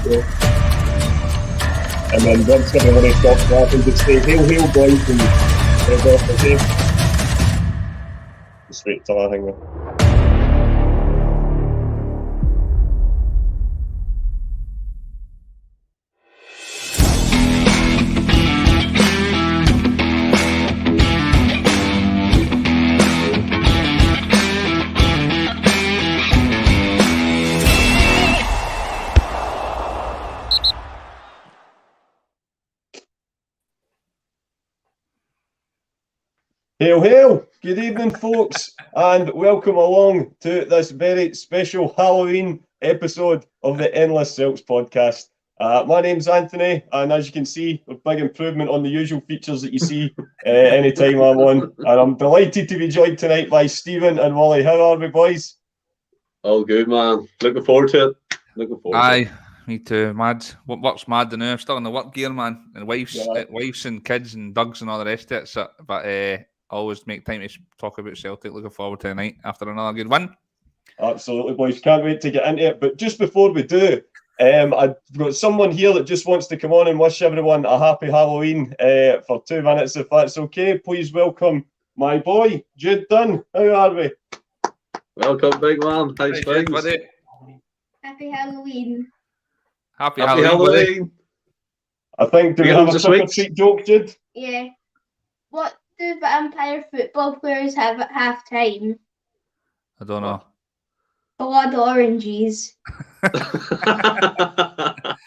So. And then once everybody stops laughing, just say, hail, hail, boys, and head off, okay? Straight to laughing there. Hail, hail! Good evening, folks, and welcome along to this very special Halloween episode of the Endless Celts Podcast. My name's Anthony, and as you can see, a big improvement on the usual features that you see anytime I'm on. And I'm delighted to be joined tonight by Stephen and Wally. How are we, boys? All good, man. Looking forward to it. Aye, me too. Mad. Work's mad now. I'm still in the work gear, man. And wives and kids and dogs and all the rest of it. So, but always make time to talk about Celtic. Looking forward to tonight after another good win. Absolutely, boys. Can't wait to get into it. But just before we do, I've got someone here that just wants to come on and wish everyone a happy Halloween for 2 minutes, if that's okay. Please welcome my boy, Jude Dunn. How are we? Welcome, big man. Thanks, Jude, buddy. Happy Halloween. Happy Halloween. I think, do we have a trick or treat joke, Jude? Yeah. What do vampire football players have at half time? I don't know. Blood oranges. That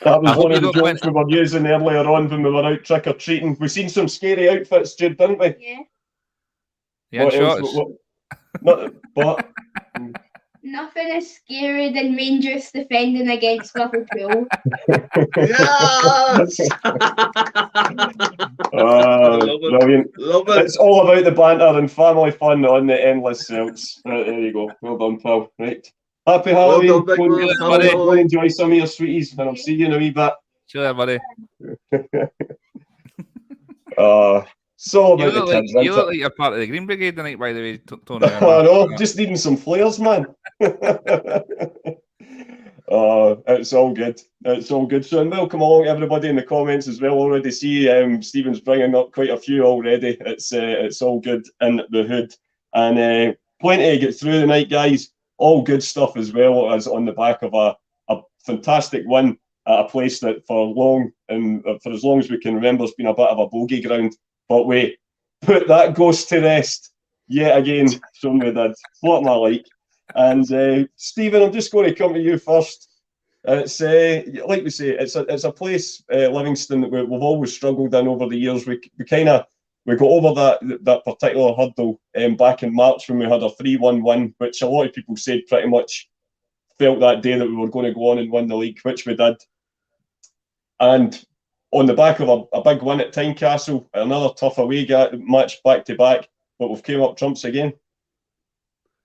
was one of the jokes we were using earlier on when we were out trick or treating. We've seen some scary outfits, Jude, didn't we? Yeah. Yeah, shots. But Nothing is scarier than Rangers defending against Liverpool. Yes! Brilliant. Love it. It's all about the banter and family fun on the Endless Celts. Right, there you go. Well done, pal. Right. Happy Halloween. Go enjoy some of your sweeties, and I'll see you in a wee bit. Sure, buddy. So You about look the kids, like you're part of the Green Brigade tonight, by the way, Tony. I know, just needing some flares, man. It's all good. It's all good. So, and welcome along, everybody in the comments as well. Already see Stephen's bringing up quite a few already. It's all good in the hood, and plenty to get through tonight, guys. All good stuff as well as on the back of a fantastic win at a place that for as long as we can remember has been a bit of a bogey ground. But we put that ghost to rest yet again. So we did. What am I like? And Stephen, I'm just going to come to you first. It's like we say, it's a place, Livingston, that we've always struggled in over the years. We got over that particular hurdle back in March when we had a 3-1 win, which a lot of people said pretty much felt that day that we were going to go on and win the league, which we did. And on the back of a big win at Tynecastle, another tough away match back to back, but we've came up trumps again.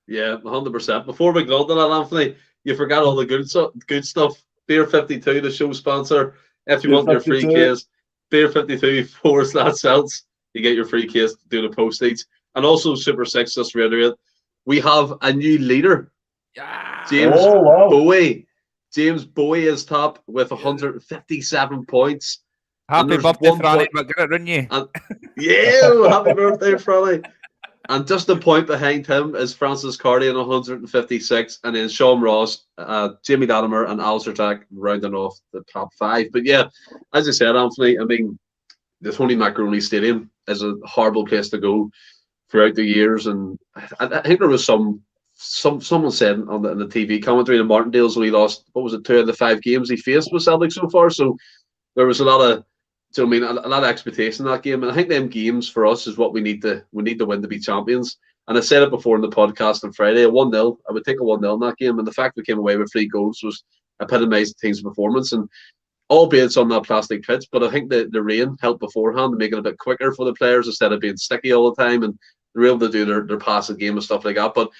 Yeah, 100%. Before we go on to that, Anthony, you forgot all the good stuff. Beer 52, the show sponsor. If you want your free case, Beer 52/Celts, you get your free case to do the postage. And also Super 6, just to reiterate, we have a new leader. Yeah. James Mooy. James Bhoys is top with 157 points. Happy birthday, Franny, but get it, didn't you? Yeah, happy birthday, Franny. And just a point behind him is Francis Carty on 156, and then Sean Ross, Jamie Latimer, and Alistair Tack rounding off the top 5. But yeah, as I said, Anthony, I mean, the Tony Macaroni Stadium is a horrible place to go throughout the years, and I think there was someone said on the TV commentary that Martindale's only lost, what was it, 2 of the 5 games he faced with Celtic so far. So there was a lot of expectation in that game. And I think them games for us is what we need to win to be champions. And I said it before in the podcast on Friday, a 1-0, I would take a 1-0 in that game. And the fact we came away with 3 goals was epitomised the team's performance. And albeit it's on that plastic pitch, but I think the rain helped beforehand to make it a bit quicker for the players instead of being sticky all the time. And they're able to do their passing game and stuff like that. But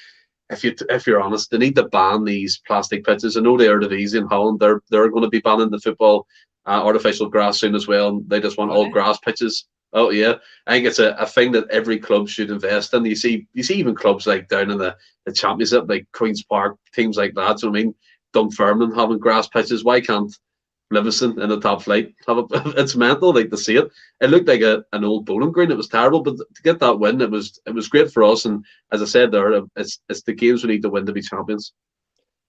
if you're honest, they need to ban these plastic pitches. I know the Eredivisie in Holland, they're going to be banning the football artificial grass soon as well. They just want all grass pitches. Oh yeah, I think it's a thing that every club should invest in. You see even clubs like down in the Championship, like Queen's Park, teams like that. So I mean, Dunfermline having grass pitches. Why can't Livingston in the top flight. It's mental, like, to see it. It looked like an old bowling green. It was terrible, but to get that win, it was great for us. And as I said there, it's the games we need to win to be champions.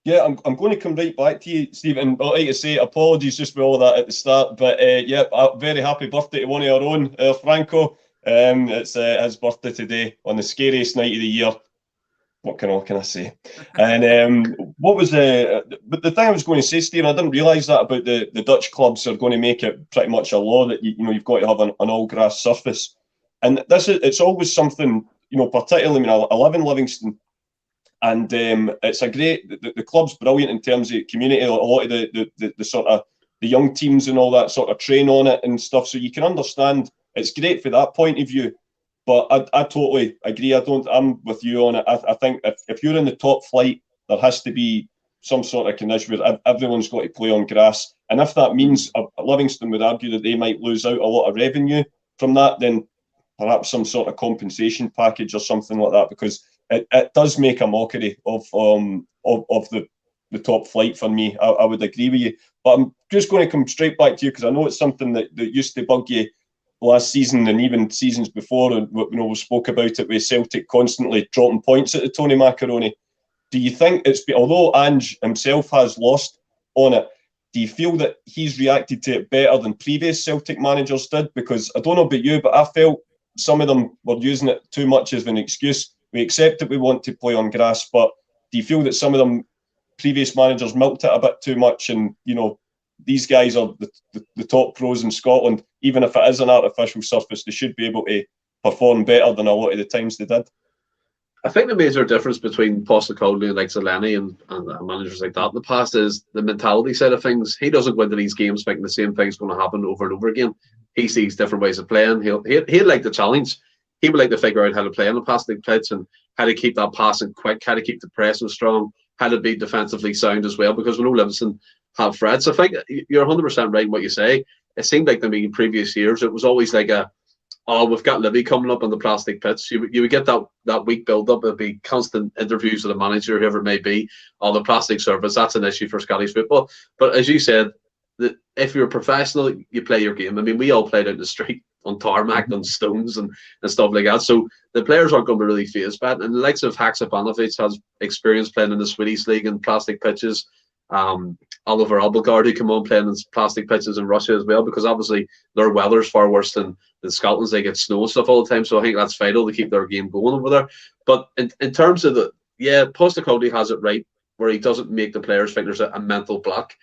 Yeah, I'm going to come right back to you, Stephen. I'd like to say apologies just for all that at the start, but yeah, a very happy birthday to one of our own, Franco. It's his birthday today on the scariest night of the year. What can I say? And what was but the thing I was going to say, Stephen, I didn't realise that about the Dutch clubs are going to make it pretty much a law that you've got to have an all grass surface, and it's always something, particularly. I live in Livingston. And it's a great. The club's brilliant in terms of community. A lot of the sort of the young teams and all that sort of train on it and stuff. So you can understand it's great for that point of view. But I totally agree. I'm with you on it. I think if you're in the top flight, there has to be some sort of condition where everyone's got to play on grass. And if that means Livingston would argue that they might lose out a lot of revenue from that, then perhaps some sort of compensation package or something like that, because it does make a mockery of the top flight for me. I would agree with you. But I'm just going to come straight back to you because I know it's something that used to bug you last season and even seasons before. And we spoke about it with Celtic constantly dropping points at the Tony Macaroni. Do you think although Ange himself has lost on it, do you feel that he's reacted to it better than previous Celtic managers did? Because I don't know about you, but I felt some of them were using it too much as an excuse. We accept that we want to play on grass, but do you feel that some of them previous managers milked it a bit too much? And, these guys are the top pros in Scotland. Even if it is an artificial surface, they should be able to perform better than a lot of the times they did. I think the major difference between Postecoglou and like Lenny and managers like that in the past is the mentality side of things. He doesn't go into these games thinking the same thing's going to happen over and over again. He sees different ways of playing. He'd like the challenge. He would like to figure out how to play on the passing pitch and how to keep that passing quick, how to keep the pressing strong, how to be defensively sound as well, because we know Livingston have threats. I think you're 100% right in what you say. It seemed like to me in previous years, it was always like we've got Livy coming up on the plastic pitch. You would get that week build-up. It'd be constant interviews with the manager, whoever it may be, on the plastic surface. That's an issue for Scottish football. But as you said, that if you're a professional, you play your game. I mean, we all played out in the street on tarmac, on stones and stuff like that. So the players aren't going to be really fazed by it. And the likes of Haksabanovic has experience playing in the Swedish league and plastic pitches. Oliver Abelgard, who come on playing in plastic pitches in Russia as well, because obviously their weather's far worse than Scotland's. They get snow and stuff all the time. So I think that's vital to keep their game going over there. But in terms of Postecoglou has it right, where he doesn't make the players think there's a mental block.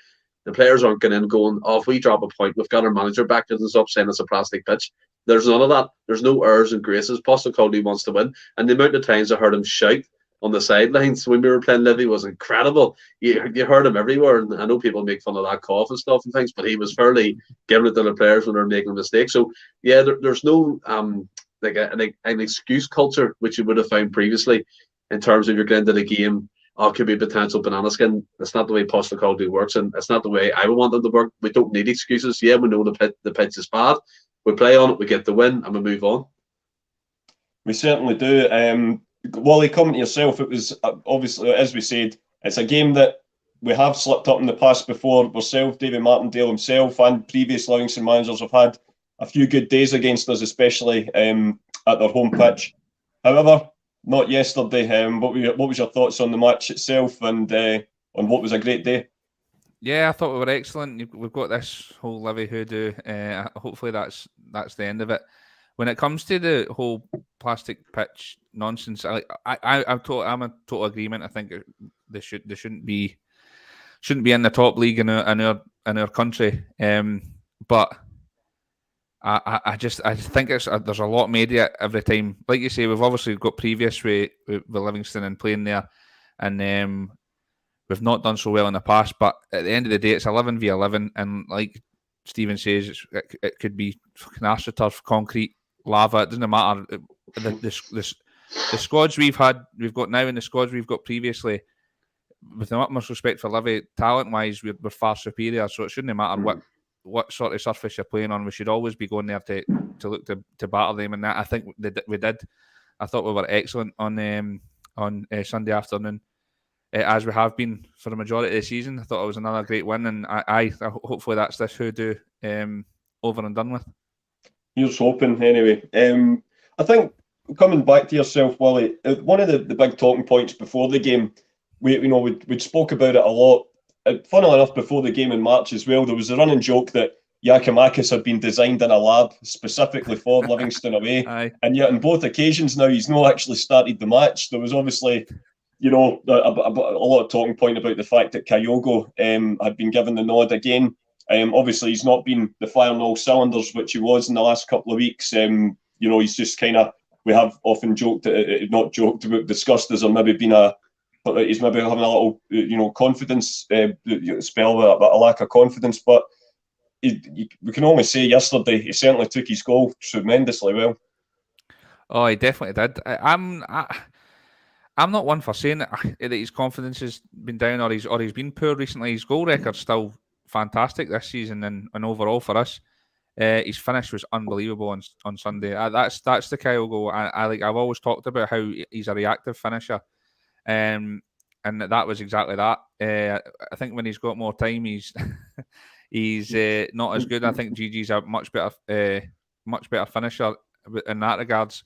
The players aren't going in going, if we drop a point, we've got our manager backing us up saying it's a plastic pitch. There's none of that. There's no airs and graces. Postecoglou wants to win. And the amount of times I heard him shout on the sidelines when we were playing Livy was incredible. You heard him everywhere. And I know people make fun of that cough and stuff and things, but he was fairly giving it to the players when they're making a mistake. So, yeah, there's no like an excuse culture, which you would have found previously in terms of you're getting into the game. It could be a potential banana skin. That's not the way Postecoglou works, and it's not the way I would want them to work. We don't need excuses. Yeah, we know the pitch is bad. We play on it, we get the win, and we move on. We certainly do. Wally, coming to yourself, it was obviously, as we said, it's a game that we have slipped up in the past before. Ourselves, David Martindale himself, and previous Livingston managers have had a few good days against us, especially at their home pitch. However, not yesterday. What was your thoughts on the match itself and on what was a great day? Yeah, I thought we were excellent. We've got this whole Livy hoodoo. Hopefully that's the end of it. When it comes to the whole plastic pitch nonsense, I'm a total agreement. I think they shouldn't be in the top league in our country. But I think there's a lot made of it every time. Like you say, we've obviously got previous with Livingston and playing there, and we've not done so well in the past. But at the end of the day, it's 11 v 11, and like Stephen says, it could be fucking astroturf, concrete, lava. It doesn't matter. The squads we've got now, and the squads we've got previously, with the utmost respect for Livy, talent-wise, we're far superior. So it shouldn't matter what sort of surface you're playing on. We should always be going there to look to battle them, and that I think we did. I thought we were excellent on Sunday afternoon. as we have been for the majority of the season. I thought it was another great win, and I hopefully that's this hoodoo over and done with. Here's hoping, anyway. I think, coming back to yourself, Willie, one of the big talking points before the game, we spoke about it a lot. Funnily enough, before the game in March as well, there was a running joke that Giakoumakis had been designed in a lab specifically for Livingston away. Aye. And yet on both occasions now, he's not actually started the match. There was obviously, a lot of talking point about the fact that Kyogo had been given the nod again. Obviously, he's not been the fire on all cylinders, which he was in the last couple of weeks. He's just kind of, we have often discussed as there maybe been he's maybe having a little, confidence spell, a lack of confidence. But we can only say yesterday he certainly took his goal tremendously well. Oh, he definitely did. I'm not one for saying that his confidence has been down or he's been poor recently. His goal record's still fantastic this season, and overall for us, his finish was unbelievable on Sunday. That's the Kyogo. I've always talked about how he's a reactive finisher, and that was exactly that. I think when he's got more time, he's not as good. I think Gigi's a much better finisher in that regards.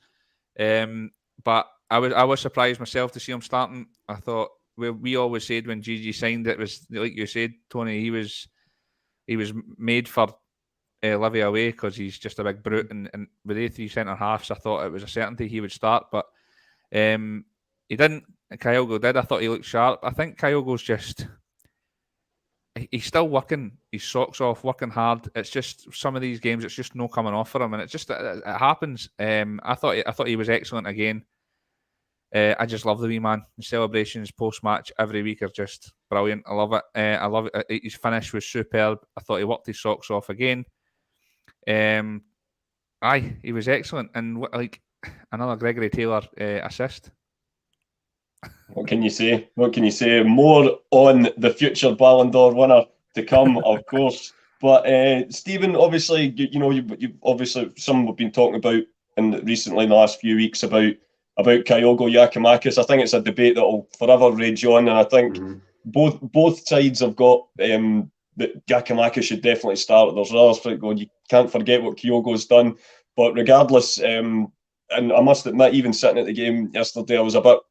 But I was surprised myself to see him starting. I thought we always said when Gigi signed, it was like you said, Tony. He was made for Livy away because he's just a big brute, and with the 3 centre halves, I thought it was a certainty he would start, but he didn't. Kyogo did. I thought he looked sharp. I think Kyogo's just. He's still working his socks off, working hard. It's just some of these games, it's just no coming off for him, and it happens. I thought he was excellent again. I just love the wee man. The celebrations post match every week are just brilliant. I love it. I love it. His finish was superb. I thought he worked his socks off again. He was excellent, and like another Gregory Taylor assist. What can you say? More on the future Ballon d'Or winner to come, of course. But Stephen, obviously, you obviously some have been talking about recently in the last few weeks about Kyogo, Giakoumakis. I think it's a debate that will forever rage on, and I think both sides have got that Giakoumakis should definitely start. There's others going, you can't forget what Kyogo's done. But regardless, and I must admit, even sitting at the game yesterday, I thought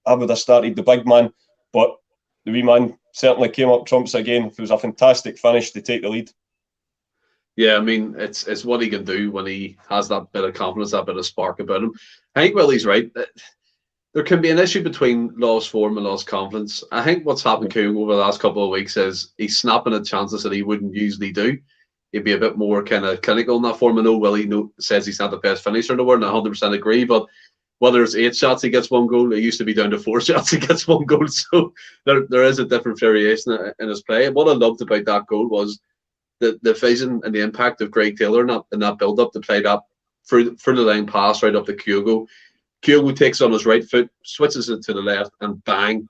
I would have started the big man, but the wee man certainly came up trumps again. It was a fantastic finish to take the lead. Yeah, I mean, it's what he can do when he has that bit of confidence, that bit of spark about him. I think Willie's right. There can be an issue between lost form and lost confidence. I think what's happened to him over the last couple of weeks is he's snapping at chances that he wouldn't usually do. He'd be a bit more kind of clinical in that form. I know Willie says he's not the best finisher in the world, and I 100% agree, but whether it's 8 shots, he gets 1 goal. It used to be down to 4 shots, he gets 1 goal. So there is a different variation in his play. And what I loved about that goal was the vision and the impact of Greg Taylor in that build-up to play that through the line pass right up to Kyogo. Kyogo takes on his right foot, switches it to the left, and bang,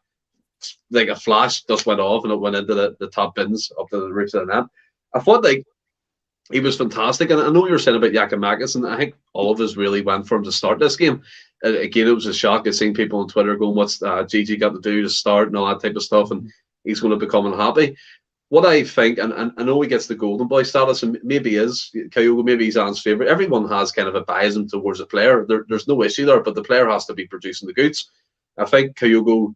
like a flash, just went off, and it went into the top bins up to the roof of the net. I thought he was fantastic, and I know you were saying about Giakoumakis, and I think all of us really went for him to start this game. Again, it was a shock. I've seen people on Twitter going, "What's Gigi got to do to start?" and all that type of stuff, and he's going to become unhappy. What I think, and I know he gets the golden boy status, and maybe is Kyogo, maybe he's Anne's favourite. Everyone has kind of a bias towards a player. There's no issue there, but the player has to be producing the goods. I think Kyogo,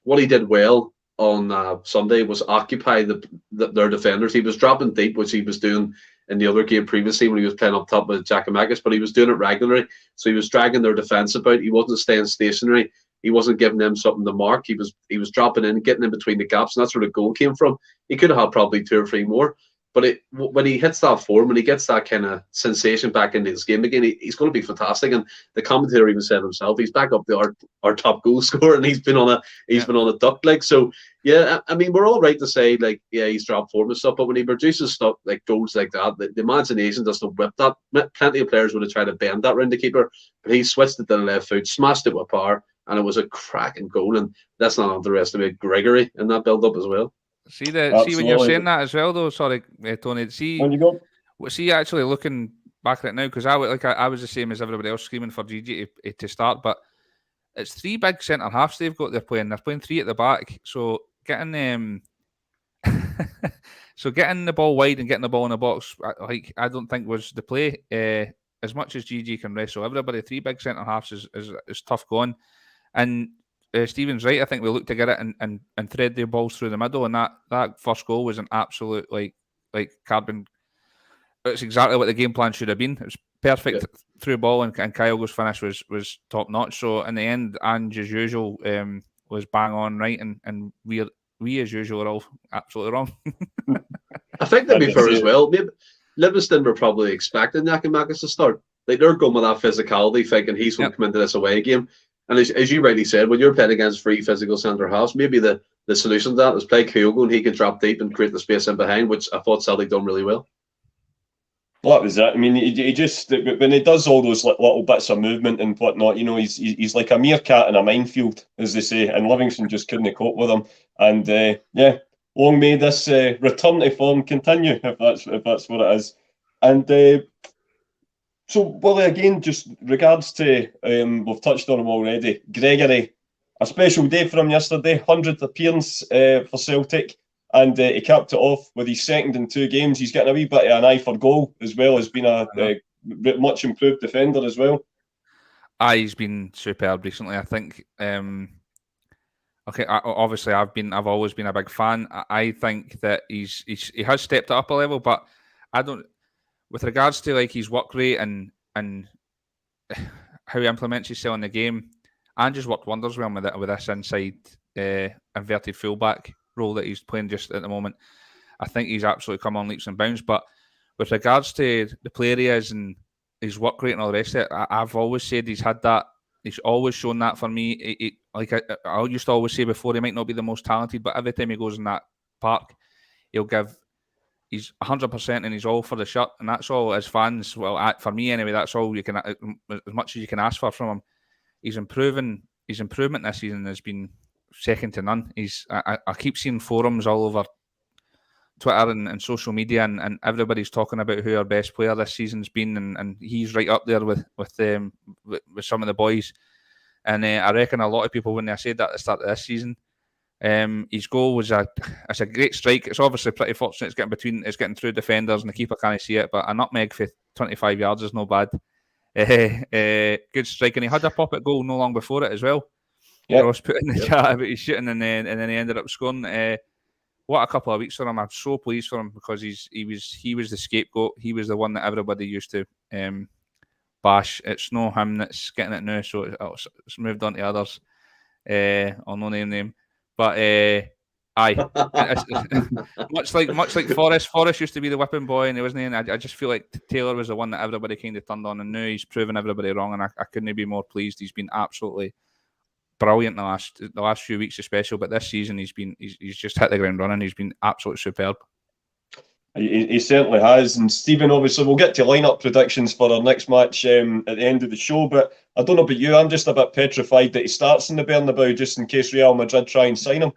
what he did well on Sunday was occupy their defenders. He was dropping deep, which he was doing in the other game previously when he was playing up top with Giakoumakis, but he was doing it regularly. So he was dragging their defence about. He wasn't staying stationary. He wasn't giving them something to mark. He was dropping in, getting in between the gaps, and that's where the goal came from. He could have had probably 2 or 3 more. But when he hits that form, when he gets that kind of sensation back into his game again, he's going to be fantastic. And the commentator even said himself, he's back up to our top goal scorer, and he's been on a duck leg. So yeah, I mean, we're all right to say he's dropped form and stuff, but when he produces stuff like goals like that, the imagination doesn't whip that. Plenty of players would have tried to bend that round the keeper, but he switched it to the left foot, smashed it with power, and it was a cracking goal. And let's not underestimate Gregory in that build up as well. See when you're saying that as well, though. Sorry, Tony. When you go, see actually looking back at it now, because I was the same as everybody else screaming for Gigi to start, but it's three big centre halves they've got. They're playing three at the back. So getting getting the ball wide and getting the ball in the box, I don't think was the play. As much as GG can wrestle everybody, three big centre halves is tough going. And Stephen's right. I think we look to get it and thread their balls through the middle. And that first goal was an absolute like carbon. It's exactly what the game plan should have been. It was perfect through ball, and Kyogo's finish was top notch. So in the end, Ange as usual was bang on right, and we as usual are all absolutely wrong. I think that'd be fair as well. Maybe Livingston were probably expecting Giakoumakis to start. Like, they're going with that physicality, thinking he's going to come into this away game. And as you rightly said, when you're playing against three physical centre halves, maybe the solution to that is play Kyogo and he can drop deep and create the space in behind, which I thought Celtic done really well. Well, that was it. I mean, he just, when he does all those little bits of movement and whatnot, you know, he's like a meerkat in a minefield, as they say, and Livingston just couldn't cope with him. And long may this return to form continue, if that's what it is. And so, Willie, again, just regards to, we've touched on him already, Gregory, a special day for him yesterday, 100th appearance for Celtic. And he capped it off with his second in 2 games. He's getting a wee bit of an eye for goal as well, as being a much improved defender as well. He's been superb recently. I think. Obviously, I've always been a big fan. I think that he has stepped up a level, but I don't. With regards to like his work rate and how he implements himself in the game, Ange has worked wonders with this inside inverted fullback role that he's playing just at the moment. I think he's absolutely come on leaps and bounds. But with regards to the player he is and his work rate and all the rest of it, I've always said he's had that. He's always shown that for me. I used to always say before, he might not be the most talented, but every time he goes in that park, he'll give. He's 100% and he's all for the shirt, and that's all as fans. Well, for me anyway, that's all you can, as much as you can ask for from him. His improvement this season has been second to none. I keep seeing forums all over Twitter and social media, and everybody's talking about who our best player this season's been, and he's right up there with some of the boys. And I reckon a lot of people, when they said that at the start of this season, his goal was a great strike. It's obviously pretty fortunate. It's getting through defenders, and the keeper can't see it. But a nutmeg for 25 yards is no bad. Good strike, and he had a pop at goal no long before it as well. I was putting in the chat about his shooting, and then he ended up scoring. What a couple of weeks for him! I'm so pleased for him because he was the scapegoat. He was the one that everybody used to bash. It's no him that's getting it now, so it's moved on to others. I'll no name. But much like Forrest used to be the whipping boy, and he wasn't. I just feel like Taylor was the one that everybody kind of turned on, and now he's proven everybody wrong, and I couldn't be more pleased. He's been absolutely brilliant the last few weeks, especially. But this season, he's just hit the ground running. He's been absolutely superb. He certainly has. And Stephen, obviously, we'll get to lineup predictions for our next match at the end of the show. But I don't know about you, I'm just a bit petrified that he starts in the Bernabeau just in case Real Madrid try and sign him.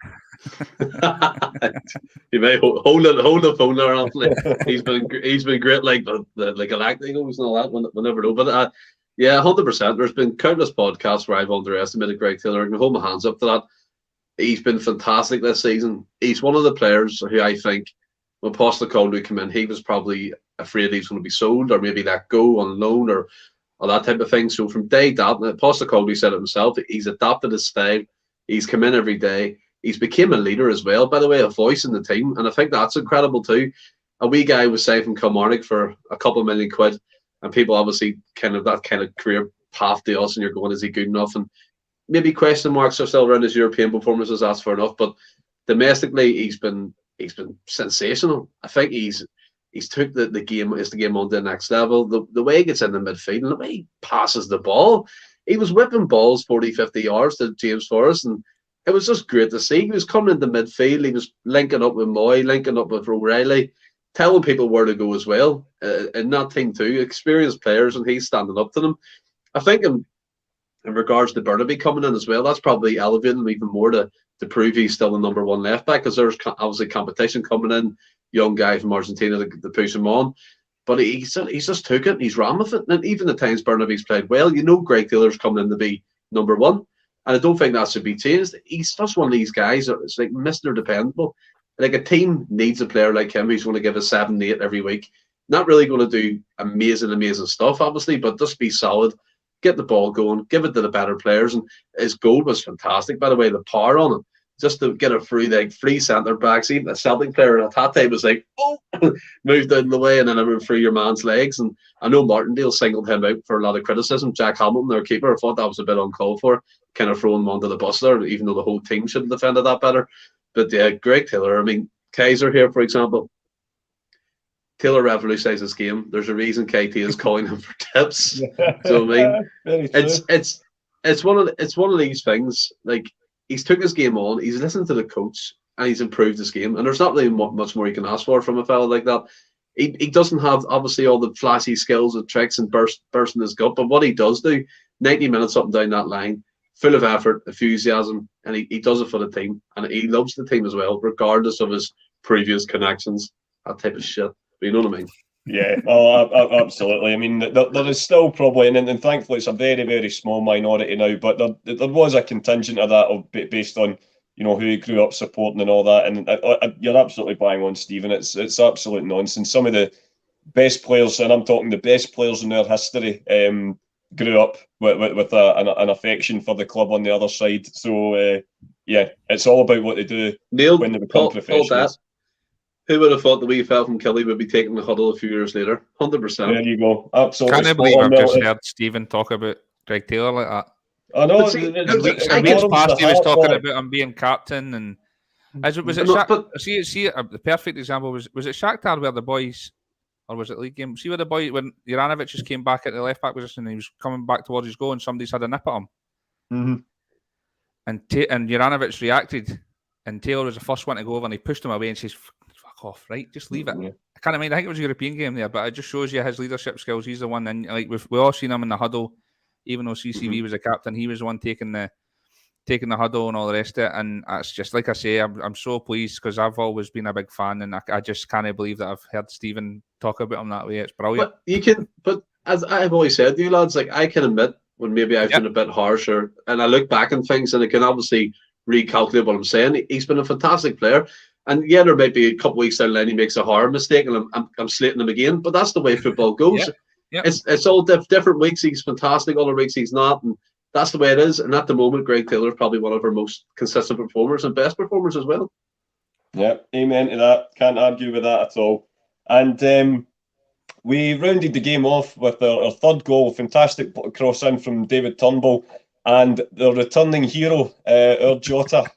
You may hold the phone there, Anthony. He's been great, like Galacticos and all that. We'll never know. But 100%. There's been countless podcasts where I've underestimated Greg Taylor, and I hold my hands up to that. He's been fantastic this season. He's one of the players who I think, when Postecoglou came in, he was probably afraid he's going to be sold or maybe let go on loan or that type of thing. So from day dot, Postecoglou said it himself, he's adapted his style. He's come in every day. He's became a leader as well, by the way, a voice in the team. And I think that's incredible too. A wee guy was signed from Kilmarnock for a couple of million quid. And people obviously that kind of career path to us, and you're going, is he good enough? And maybe question marks are still around his European performances, that's fair enough. But domestically, he's been sensational. I think he's took the game on to the next level. The way he gets in the midfield and the way he passes the ball, he was whipping balls 40-50 yards to James Forrest, and it was just great to see. He was coming into midfield, he was linking up with Mooy, linking up with O'Reilly, telling people where to go as well, and that team too, experienced players, and he's standing up to them. I think in regards to Bernabeau coming in as well, that's probably elevating him even more to prove he's still the number one left back, because there's obviously competition coming in, young guy from Argentina to push him on. But he's just took it and he's ran with it. And even the times Bernabeau's played well, Greg Taylor's coming in to be number one. And I don't think that should be changed. He's just one of these guys that is like Mr. Dependable. Like a team needs a player like him who's going to give a 7, 8 every week. Not really going to do amazing stuff, obviously, but just be solid, get the ball going, give it to the better players. And his goal was fantastic, by the way, the power on it. Just to get it through, like free centre backs, even a Celtic player at that time was like, oh, moved out of the way, and then it went through your man's legs. And I know Martindale singled him out for a lot of criticism. Jack Hamilton, their keeper, I thought that was a bit uncalled for, kind of throwing him onto the bus there, even though the whole team should have defended that better. But yeah, Greg Taylor, I mean, Kaiser here, for example, Taylor revolutionised this game. There's a reason KT is calling him for tips. So I mean, it's one of these things. Like, he's took his game on, he's listened to the coach, and he's improved his game. And there's not really much more you can ask for from a fella like that. He doesn't have, obviously, all the flashy skills and tricks and bursting his gut, but what he does do, 90 minutes up and down that line, full of effort, enthusiasm, and he does it for the team. And he loves the team as well, regardless of his previous connections, that type of shit. But you know what I mean? Yeah, absolutely. I mean, there is still probably, and thankfully it's a very, very small minority now, but there was a contingent of that based on, you know, who he grew up supporting and all that. And you're absolutely bang on, Stephen. It's absolute nonsense. Some of the best players, and I'm talking the best players in their history, grew up with an affection for the club on the other side. So, yeah, it's all about what they do when they become professionals. Who would have thought the wee fella from Kelly would be taking the huddle a few years later? 100%. There you go. Absolutely. Can't I believe I've just heard Stephen talk about Greg Taylor like that. I know. Weeks past he was talking about him being captain, and was it the perfect example was it Shakhtar where the boys, or was it league game? See where the boy when Juranovic just came back at the left back position and he was coming back towards his goal and somebody's had a nip at him, and Juranovic reacted, and Taylor was the first one to go over and he pushed him away and says, off, right? Just leave it. I can't mind. I think it was a European game there, but it just shows you his leadership skills. He's the one, and like we've all seen him in the huddle. Even though CCV was a captain, he was the one taking the huddle and all the rest of it. And it's just like I say, I'm so pleased because I've always been a big fan, and I just can't believe that I've heard Stephen talk about him that way. It's brilliant. But as I've always said to you lads, like I can admit when maybe I've been a bit harsher, and I look back on things and I can obviously recalculate what I'm saying. He's been a fantastic player. And yeah, there might be a couple of weeks down the line he makes a horror mistake, and I'm slating him again. But that's the way football goes. It's all different weeks. He's fantastic. Other weeks he's not, and that's the way it is. And at the moment, Greg Taylor is probably one of our most consistent performers and best performers as well. Yeah, amen to that. Can't argue with that at all. And we rounded the game off with our third goal. Fantastic cross in from David Turnbull, and the returning hero, our Jota.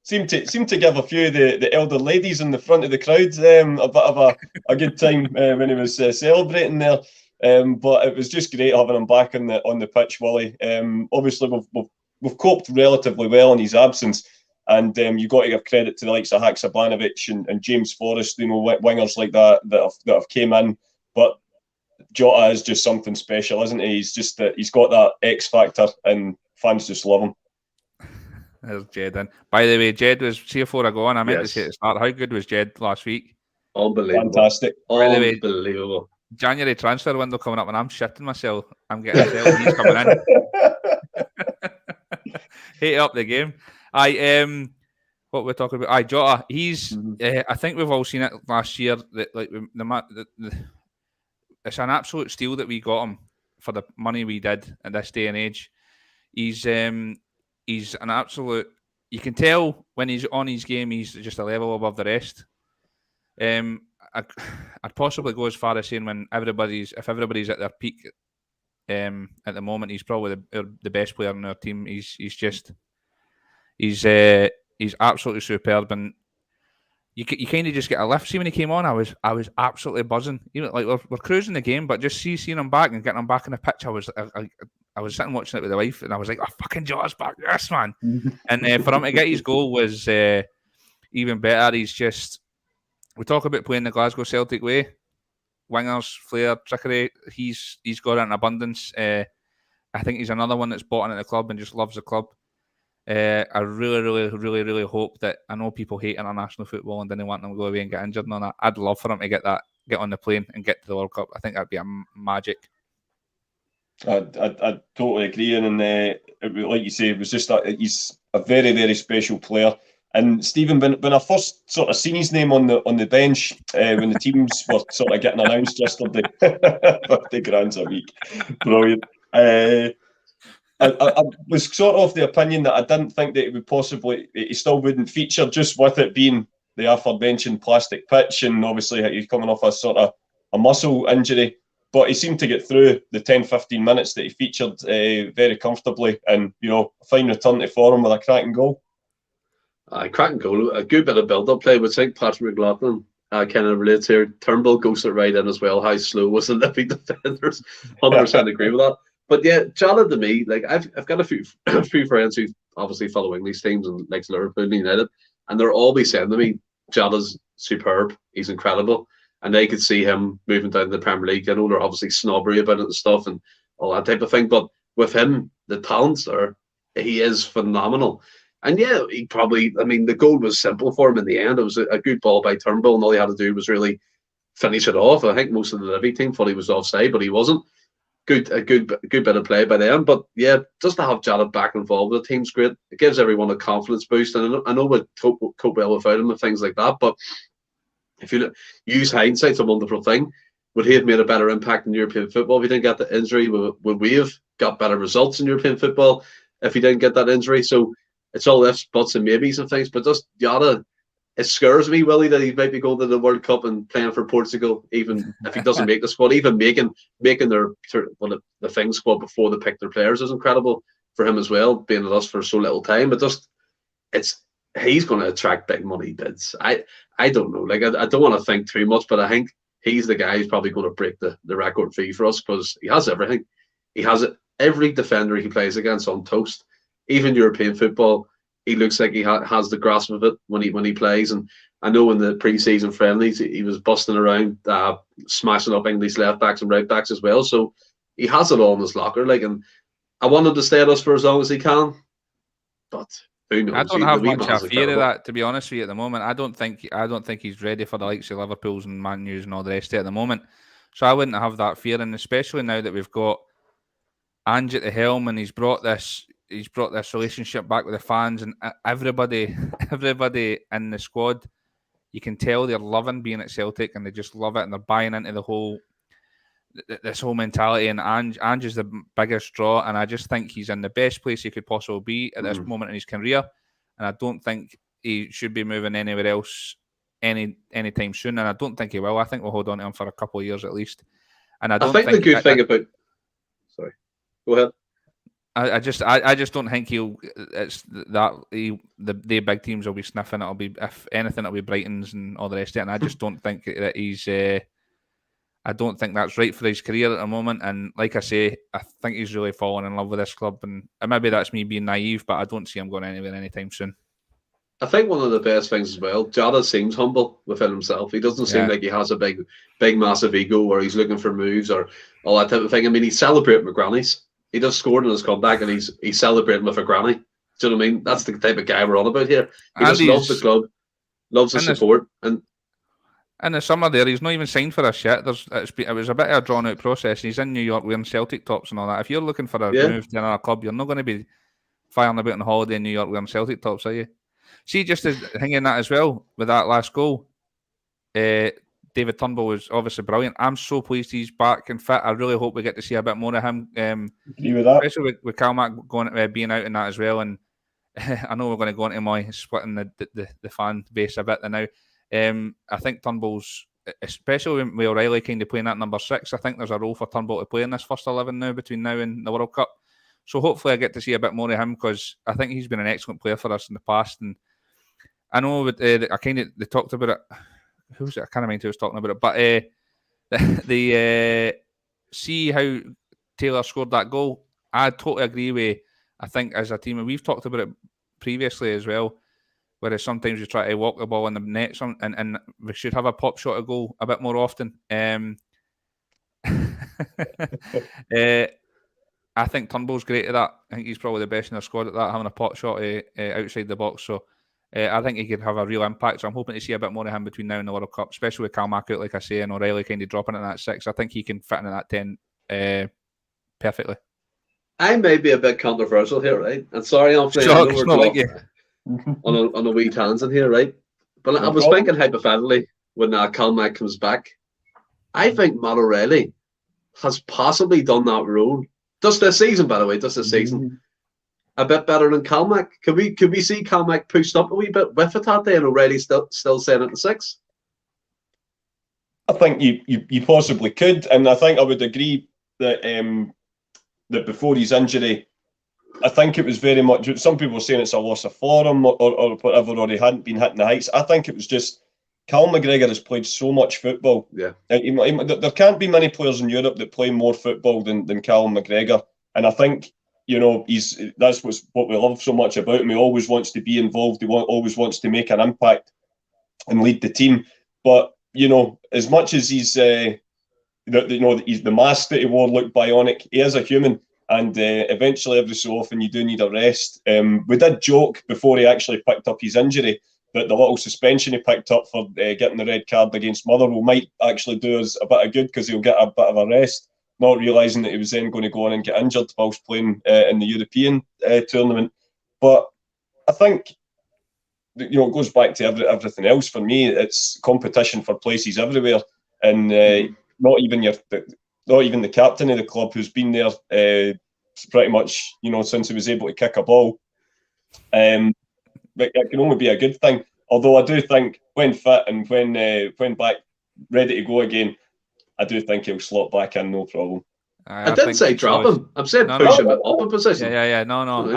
Seemed to give a few of the elder ladies in the front of the crowd a bit of a good time when he was celebrating there. But it was just great having him back on the pitch, Willie. Obviously, we've coped relatively well in his absence, and you got to give credit to the likes of Haksabanovic and James Forrest, you know, wingers like that have came in. But Jota is just something special, isn't he? He's got that X factor, and fans just love him. There's Jed in. By the way, Jed was, see before I go on, I meant to say at the start, how good was Jed last week? Unbelievable. Fantastic. Unbelievable. January transfer window coming up and I'm shitting myself. I'm getting a sell. He's coming in. Hate up the game. What we're talking about? Jota. He's. I think we've all seen it last year. That like it's an absolute steal that we got him for the money we did at this day and age. He's an absolute. You can tell when he's on his game, he's just a level above the rest. I'd possibly go as far as saying if everybody's at their peak, at the moment, he's probably the best player on our team. He's absolutely superb, and you kind of just get a lift. See when he came on, I was absolutely buzzing. Even like we're cruising the game, but just seeing him back and getting him back on the pitch, I was sitting watching it with the wife, and I was like, "Oh, fucking Jota's back, yes, man!" And for him to get his goal was even better. We talk about playing the Glasgow Celtic way, wingers, flair, trickery. He's got it in abundance. I think he's another one that's bought into the club and just loves the club. I really hope that, I know people hate international football and didn't want them to go away and get injured and all that. I'd love for him to get on the plane and get to the World Cup. I think that'd be a magic. I totally agree, and like you say, it was just he's a very, very special player. And Stephen, when I first sort of seen his name on the bench when the teams were sort of getting announced yesterday, 50 grand's a week, brilliant. I was sort of the opinion that I didn't think that he still wouldn't feature, just with it being the aforementioned plastic pitch, and obviously he's coming off a sort of a muscle injury. But he seemed to get through the 10-15 minutes that he featured very comfortably, and a fine return to form with a cracking goal. Cracking goal, a good bit of build-up play. Would think Patrick McLaughlin kind of relates here. Turnbull goes it right in as well. How slow was the Livy defenders? 100% agree with that. But yeah, Jota to me, like I've got a few friends who obviously follow English teams and like Liverpool and United, and they're always saying to me, Jota's superb. He's incredible. And they could see him moving down to the Premier League. I know they're obviously snobbery about it and stuff and all that type of thing. But with him, the talents are, he is phenomenal. And yeah, the goal was simple for him in the end. It was a good ball by Turnbull, and all he had to do was really finish it off. I think most of the Livy team thought he was offside, but he wasn't. A good bit of play by them. But yeah, just to have Jota back involved with the team's great. It gives everyone a confidence boost. And I know we'll cope well without him and things like that, but if you use hindsight, it's a wonderful thing. Would he have made a better impact in European football if he didn't get the injury? Would we have got better results in European football if he didn't get that injury? So it's all ifs, buts, and maybes and things. But just Jota, it scares me, Willie, that he might be going to the World Cup and playing for Portugal, even if he doesn't make the squad. Even making the thing squad before they pick their players is incredible for him as well, being with us for so little time. But he's going to attract big money bids. I don't know. Like I don't want to think too much, but I think he's the guy who's probably going to break the record fee for us because he has everything. He has it. Every defender he plays against on toast. Even European football, he looks like he has the grasp of it when he plays. And I know in the pre-season friendlies he was busting around, smashing up English left backs and right backs as well. So he has it all in his locker. Like, and I want him to stay at us for as long as he can, but. I don't have much of a fear of that, to be honest with you, at the moment. I don't think he's ready for the likes of Liverpool's and Man U's and all the rest of it at the moment. So I wouldn't have that fear, and especially now that we've got Ange at the helm and he's brought this relationship back with the fans and everybody in the squad. You can tell they're loving being at Celtic and they just love it and they're buying into this whole mentality, and Ange is the biggest draw, and I just think he's in the best place he could possibly be at this moment in his career, and I don't think he should be moving anywhere else anytime soon, and I don't think he will. I think we'll hold on to him for a couple of years at least. And I think the good thing about sorry, go ahead. I just don't think the big teams will be sniffing. It'll be, if anything, it'll be Brighton's and all the rest of it, and I just don't think that he's. I don't think that's right for his career at the moment. And like I say, I think he's really fallen in love with this club. And maybe that's me being naive, but I don't see him going anywhere anytime soon. I think one of the best things as well, Jota seems humble within himself. He doesn't seem like he has a big, massive ego or he's looking for moves or all that type of thing. I mean, he's celebrating with grannies. He just scored in his comeback and he's celebrating with a granny. Do you know what I mean? That's the type of guy we're on about here. He just loves the club, loves the support. In the summer there, he's not even signed for us yet. It was a bit of a drawn-out process. He's in New York wearing Celtic tops and all that. If you're looking for a move to another club, you're not going to be firing about on holiday in New York wearing Celtic tops, are you? See, just hanging that as well with that last goal, David Turnbull was obviously brilliant. I'm so pleased he's back and fit. I really hope we get to see a bit more of him. Agree with that. Especially with Calmac being out in that as well. And I know we're going to go into Mooy splitting the fan base a bit now. I think Turnbull's, especially with O'Reilly kind of playing that number 6, I think there's a role for Turnbull to play in this first 11 now between now and the World Cup. So hopefully I get to see a bit more of him because I think he's been an excellent player for us in the past. And I know they talked about it. Who was it? I can't remember who was talking about it. But the see how Taylor scored that goal. I totally agree with. I think as a team, and we've talked about it previously as well. Whereas sometimes you try to walk the ball in the net, and we should have a pop shot a goal a bit more often. I think Turnbull's great at that. I think he's probably the best in the squad at that, having a pot shot outside the box. So I think he could have a real impact. So I'm hoping to see a bit more of him between now and the World Cup, especially with Calmac out, like I say, and O'Reilly kind of dropping in that 6. I think he can fit in that 10 perfectly. I may be a bit controversial here, right? And sorry, Anthony, I know we're on a wee tangent here, right? But I was thinking hypothetically when Calmac comes back, I think Matt O'Reilly has possibly done that role just this season, by the way, season a bit better than Calmac. Could we see Calmac pushed up a wee bit with Hatate and O'Reilly still staying at the 6? I think you possibly could, and I think I would agree that that before his injury, I think it was very much. Some people were saying it's a loss of form or whatever, or he hadn't been hitting the heights. I think it was just Cal McGregor has played so much football. Yeah, there can't be many players in Europe that play more football than Cal McGregor, and I think that's what we love so much about him. He always wants to be involved. He always wants to make an impact and lead the team. But as much as he's he's the mask that he wore looked bionic, he is a human. And eventually, every so often, you do need a rest. We did joke before he actually picked up his injury that the little suspension he picked up for getting the red card against Motherwell might actually do us a bit of good because he'll get a bit of a rest, not realising that he was then going to go on and get injured whilst playing in the European tournament. But I think it goes back to everything else. For me, it's competition for places everywhere, and not even the captain of the club, who's been there pretty much since he was able to kick a ball. But it can only be a good thing. Although I do think when fit and when back ready to go again, I do think he'll slot back in, no problem. I didn't say drop him. I'm saying push him up a position. Yeah. No.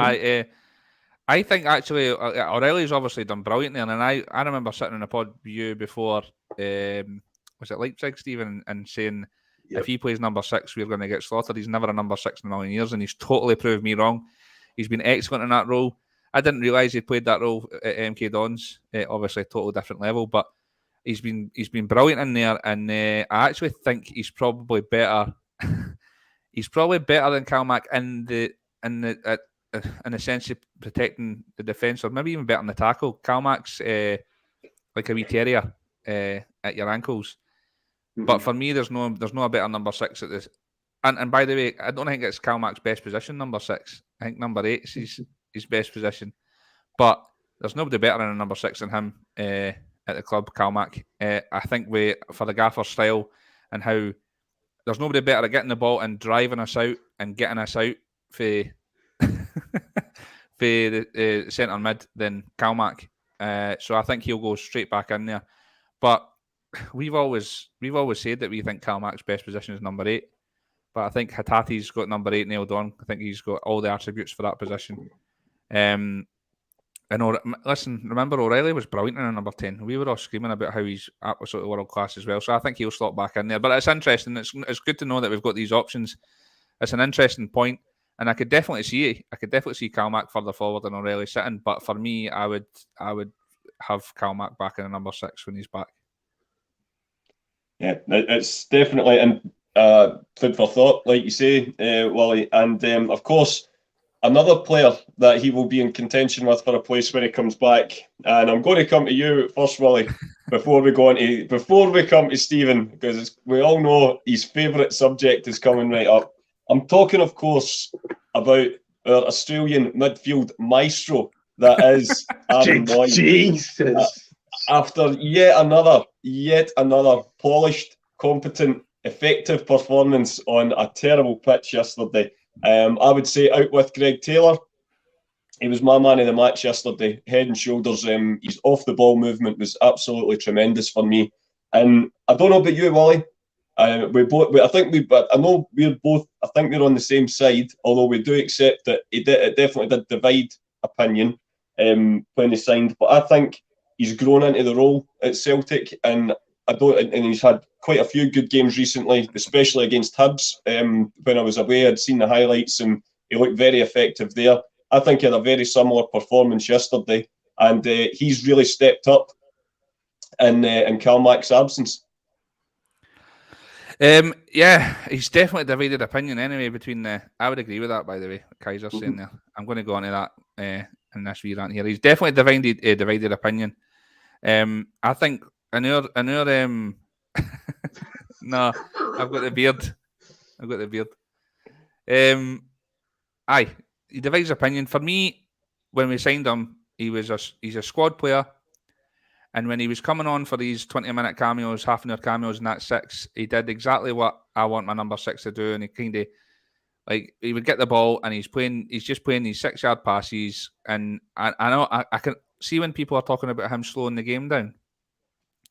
I think actually O'Reilly's obviously done brilliant there, and I remember sitting in a pod with you before. Was it Leipzig, Stephen, and saying if he plays number 6, we're going to get slaughtered. He's never a number 6 in a million years, and he's totally proved me wrong. He's been excellent in that role. I didn't realise he played that role at MK Dons. Obviously, a totally different level, but he's been brilliant in there, and I actually think he's probably better. He's probably better than Calmac in the sense of protecting the defence, or maybe even better in the tackle. Calmac's like a wee terrier at your ankles. But for me, there's no a better number 6 at this. And by the way, I don't think it's Calmac's best position, number 6. I think number 8 is his best position. But there's nobody better than a number 6 than him at the club, Calmac. I think for the gaffer's style and how there's nobody better at getting the ball and driving us out and getting us out for the centre mid than Calmac. So I think he'll go straight back in there. But we've always said that we think Calmac's best position is number 8. But I think Hatate's got number 8 nailed on. I think he's got all the attributes for that position. Listen, remember O'Reilly was brilliant in number 10. We were all screaming about how he's absolutely world class as well. So I think he'll slot back in there. But it's interesting. It's good to know that we've got these options. It's an interesting point, and I could definitely see Calmac further forward than O'Reilly sitting. But for me, I would have Calmac back in a number 6 when he's back. Yeah, it's definitely food for thought, like you say, Wally. And of course, another player that he will be in contention with for a place when he comes back. And I'm going to come to you first, Wally, before we come to Stephen, because we all know his favourite subject is coming right up. I'm talking, of course, about our Australian midfield maestro, that is Aaron Mooy. Jesus. After yet another polished, competent, effective performance on a terrible pitch yesterday. I would say out with Greg Taylor. He was my man of the match yesterday, head and shoulders. His off the ball movement was absolutely tremendous for me. And I don't know about you, Wally. I think we're on the same side. Although we do accept that it definitely did divide opinion when he signed. But I think he's grown into the role at Celtic, and he's had quite a few good games recently, especially against Hibs. When I was away, I'd seen the highlights, and he looked very effective there. I think he had a very similar performance yesterday, and he's really stepped up in Calmac's absence. Yeah, he's definitely divided opinion anyway between I would agree with that, by the way, Kaiser's saying there. I'm going to go on to that in this wee rant here. He's definitely divided opinion. I think in our no, I've got the beard. Aye, he divides opinion. For me, when we signed him, he's a squad player. And when he was coming on for these 20-minute cameos, half-an-hour cameos in that 6, he did exactly what I want my number 6 to do. And he kind of, like, he would get the ball and he's just playing these 6-yard passes. And I know I can see when people are talking about him slowing the game down.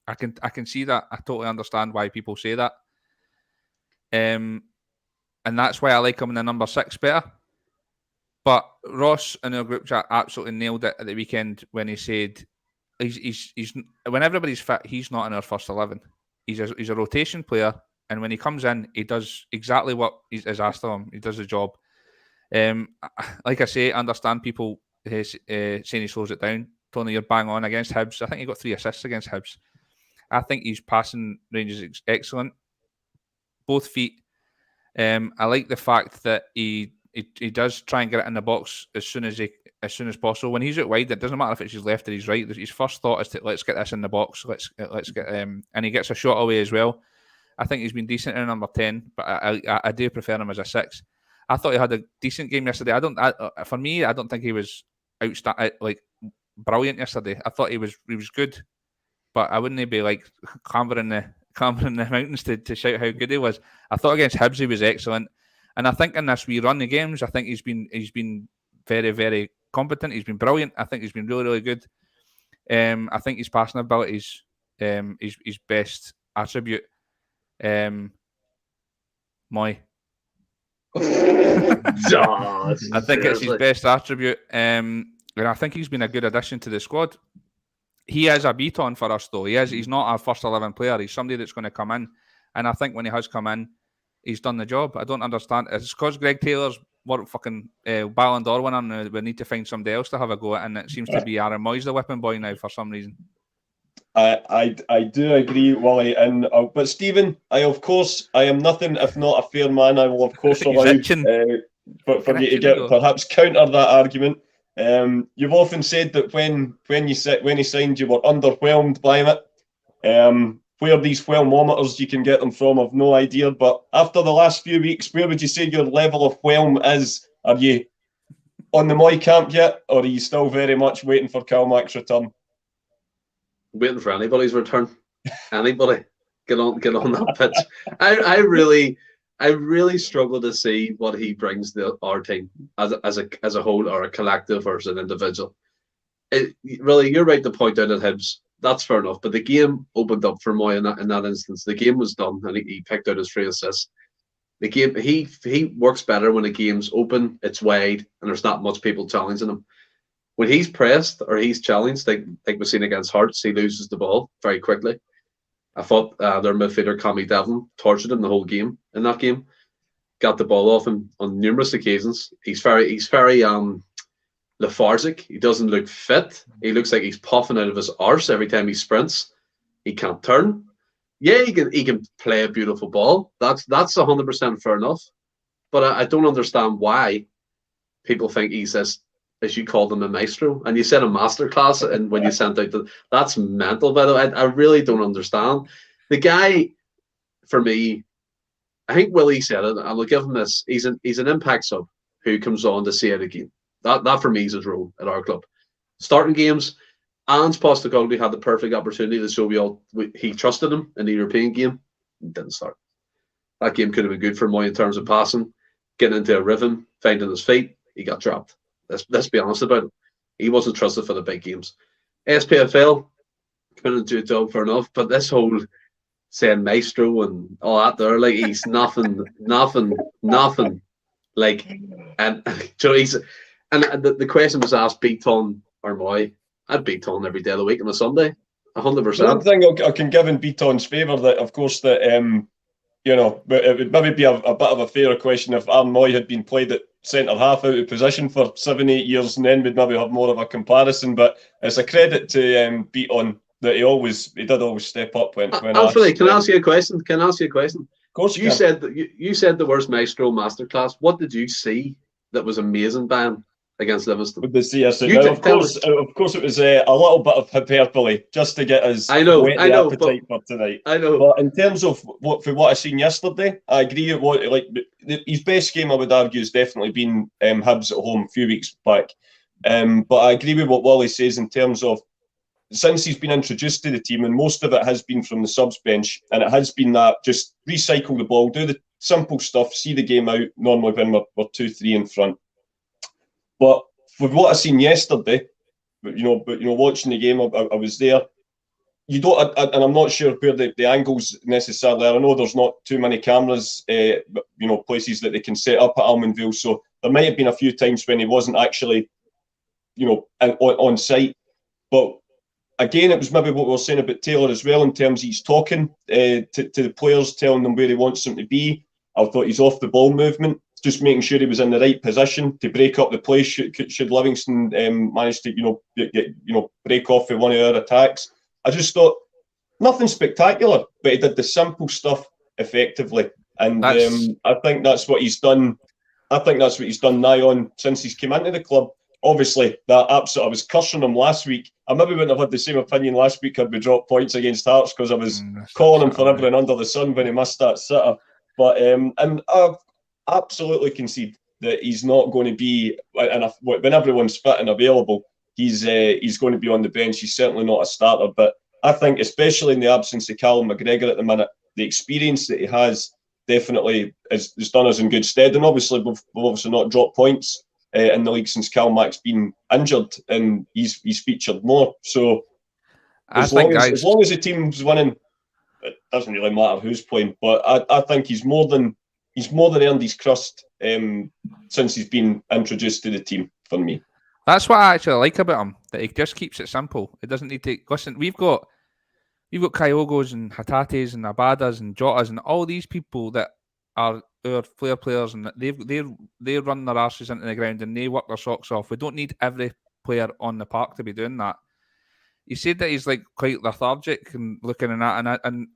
I can see that. I totally understand why people say that. And that's why I like him in the number 6 better. But Ross in our group chat absolutely nailed it at the weekend when he said he's when everybody's fit, he's not in our first 11. He's a rotation player, and when he comes in, he does exactly what is asked of him. He does the job. Like I say, I understand people saying he slows it down. Tony, you're bang on against Hibs. I think he got 3 assists against Hibs. I think his passing range is excellent. Both feet. I like the fact that he does try and get it in the box as soon as possible. When he's out wide, it doesn't matter if it's his left or his right. His first thought is to let's get this in the box. Let's get and he gets a shot away as well. I think he's been decent in number 10, but I do prefer him as a 6. I thought he had a decent game yesterday. For me, I don't think he was like brilliant yesterday. I thought he was good, but I wouldn't be like clambering the mountains to shout how good he was. I thought against Hibs he was excellent. And I think in this wee run of games, I think he's been very, very competent. He's been brilliant. I think he's been really, really good. I think his passing ability is his best attribute. Mooy. I think it's his best attribute. And I think he's been a good addition to the squad. He is a beat-on for us, though. He's not our first 11 player. He's somebody that's going to come in. And I think when he has come in, he's done the job. I don't understand. It's because Greg Taylor's fucking Ballon d'Or winner, and we need to find somebody else to have a go at, and it seems to be Aaron Mooy's the whipping boy now for some reason. I do agree, Wally, and but Stephen, I am nothing if not a fair man. I will of course allow for you to perhaps counter that argument. You've often said that when he signed, you were underwhelmed by it. Where these whelmometers you can get them from, I've no idea. But after the last few weeks, where would you say your level of whelm is? Are you on the Mooy camp yet, or are you still very much waiting for Giakoumakis' return? Waiting for anybody's return. Anybody get on that pitch. I really struggle to see what he brings to our team as a whole, or a collective, or as an individual. Really, you're right to point out at Hibs. That's fair enough, but the game opened up for Mooy in that instance. The game was done, and he picked out his 3 assists. The game, he works better when the game's open, it's wide, and there's not much people challenging him. When he's pressed or he's challenged, like we've seen against Hearts, he loses the ball very quickly. I thought their midfielder Cammy Devlin tortured him the whole game in that game. Got the ball off him on numerous occasions. He's very lethargic. He doesn't look fit. He looks like he's puffing out of his arse every time he sprints. He can't turn. Yeah, he can play a beautiful ball. That's 100% fair enough. But I don't understand why people think he's this, as you called him, a maestro. And you said a masterclass, and when you sent out that's mental, by the way. I really don't understand. The guy, for me, I think Willie said it, and I'll give him this. He's an impact sub who comes on to see it again. That for me is his role at our club. Starting games, Ange Postecoglou had the perfect opportunity to show he trusted him in the European game. He didn't start. That game could have been good for Mooy in terms of passing, getting into a rhythm, finding his feet. He got dropped. Let's be honest about it. He wasn't trusted for the big games. SPFL, couldn't do a job for enough, but this whole saying maestro and all that there, like he's nothing. Like, and so he's. And the question was asked, Beaton or Mooy? I'd Beaton every day of the week on a Sunday, 100%. One thing I can give in Beaton's favour, that of course that it would maybe be a bit of a fairer question if Aaron Mooy had been played at centre half out of position for 7-8 years, and then we'd maybe have more of a comparison. But it's a credit to Beaton that he did always step up when Alfred, can I ask you a question? Of course you said that you said the worst maestro masterclass. What did you see that was amazing, Ben, against Livingston. With the CSC. Now, of course, it was a little bit of hyperbole just to get us whet the appetite for tonight. I know. But in terms of what I seen yesterday, I agree with what his best game, I would argue, has definitely been Hibs at home a few weeks back. But I agree with what Wally says in terms of since he's been introduced to the team, and most of it has been from the subs bench, and it has been that just recycle the ball, do the simple stuff, see the game out. Normally when we're 2-3 in front. But with what I seen yesterday, watching the game, I was there. You don't, and I'm not sure where the angles necessarily are. I know there's not too many cameras, places that they can set up at Almondvale. So there might have been a few times when he wasn't actually, on site. But again, it was maybe what we were saying about Taylor as well in terms of he's talking to the players, telling them where he wants them to be. I thought his off the ball movement, just making sure he was in the right position to break up the play should Livingston manage to break off for one of our attacks. I just thought nothing spectacular, but he did the simple stuff effectively, and I think that's what he's done. I think that's what he's done nigh on since he's came into the club. Obviously, I was cursing him last week. I maybe wouldn't have had the same opinion last week had we dropped points against Hearts because I was calling him for everything under the sun when he missed that sitter. But and I absolutely concede that he's not going to be, and when everyone's fit and available, he's going to be on the bench. He's certainly not a starter. But I think, especially in the absence of Callum McGregor at the minute, the experience that he has definitely has done us in good stead. And obviously, we've obviously not dropped points in the league since Calmack's been injured, and he's featured more. So as long as the team's winning, it doesn't really matter who's playing. But I think he's more than earned his crust since he's been introduced to the team for me. That's what I actually like about him, that he just keeps it simple. It doesn't need to listen. We've got Kyogos and Hatates and Abadas and Jotas and all these people that are our flair players, and they run their arses into the ground and they work their socks off. We don't need every player on the park to be doing that. You said that he's like quite lethargic and looking at that, and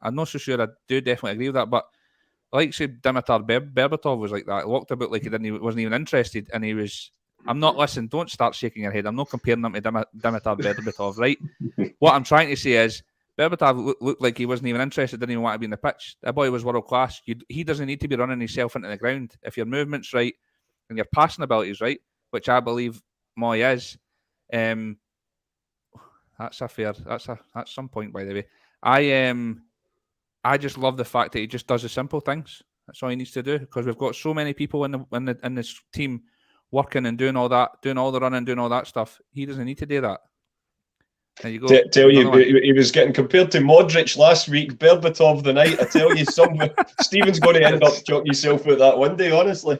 I'm not so sure I do definitely agree with that, but like say Dimitar Berbatov was like that. He walked about like he wasn't even interested, and he was. I'm not listening. Don't start shaking your head. I'm not comparing him to Dimitar Berbatov, right? What I'm trying to say is Berbatov looked like he wasn't even interested. Didn't even want to be in the pitch. That boy was world class. He doesn't need to be running himself into the ground. If your movement's right and your passing ability is right, which I believe Mooy is, that's some point, by the way. I just love the fact that he just does the simple things. That's all he needs to do, because we've got so many people in this team working and doing all that, doing all the running, doing all that stuff. He doesn't need to do that. There you go. Tell you, he was getting compared to Modric last week. Berbatov the night. I tell you, Stephen's going to end up chucking himself out that one day. Honestly.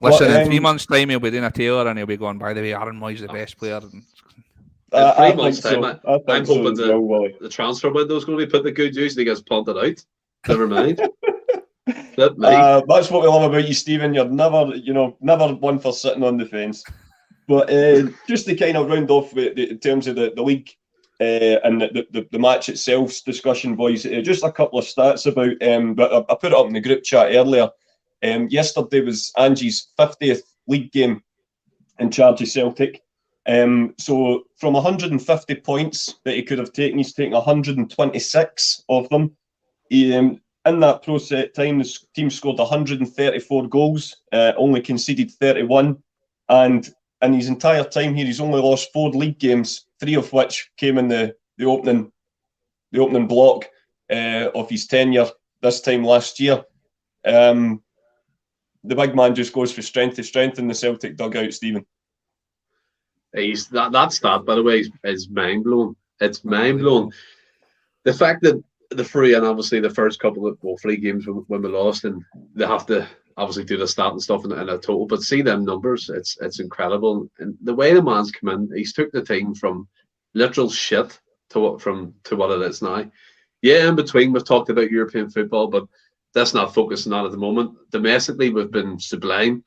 Listen, in 3 months' time, he'll be doing a Taylor and he'll be going, by the way, Aaron Mooy's the best player. In 3 months' time, I'm hoping the transfer window is going to be put to good use and he gets punted out. Never mind. That's what we love about you, Stephen. You're never one for sitting on the fence. But just to kind of round off in terms of the league and the match itself discussion, boys, just a couple of stats about. But I put it up in the group chat earlier. Yesterday was Ange's 50th league game in charge of Celtic. So from 150 points that he could have taken, he's taken 126 of them. In that process time, the team scored 134 goals, only conceded 31, and in his entire time here, he's only lost 4 league games, 3 of which came in the opening block of his tenure this time last year. The big man just goes from strength to strength in the Celtic dugout, Stephen. That stat, by the way, is mind blowing. It's mind blowing. The fact that the 3 and obviously the first couple of 3 games when we lost, and they have to obviously do the stat and stuff in a total, but see them numbers, it's incredible. And the way the man's come in, he's took the team from literal shit to what it is now. Yeah, in between we've talked about European football, but that's not focusing on at the moment. Domestically, we've been sublime.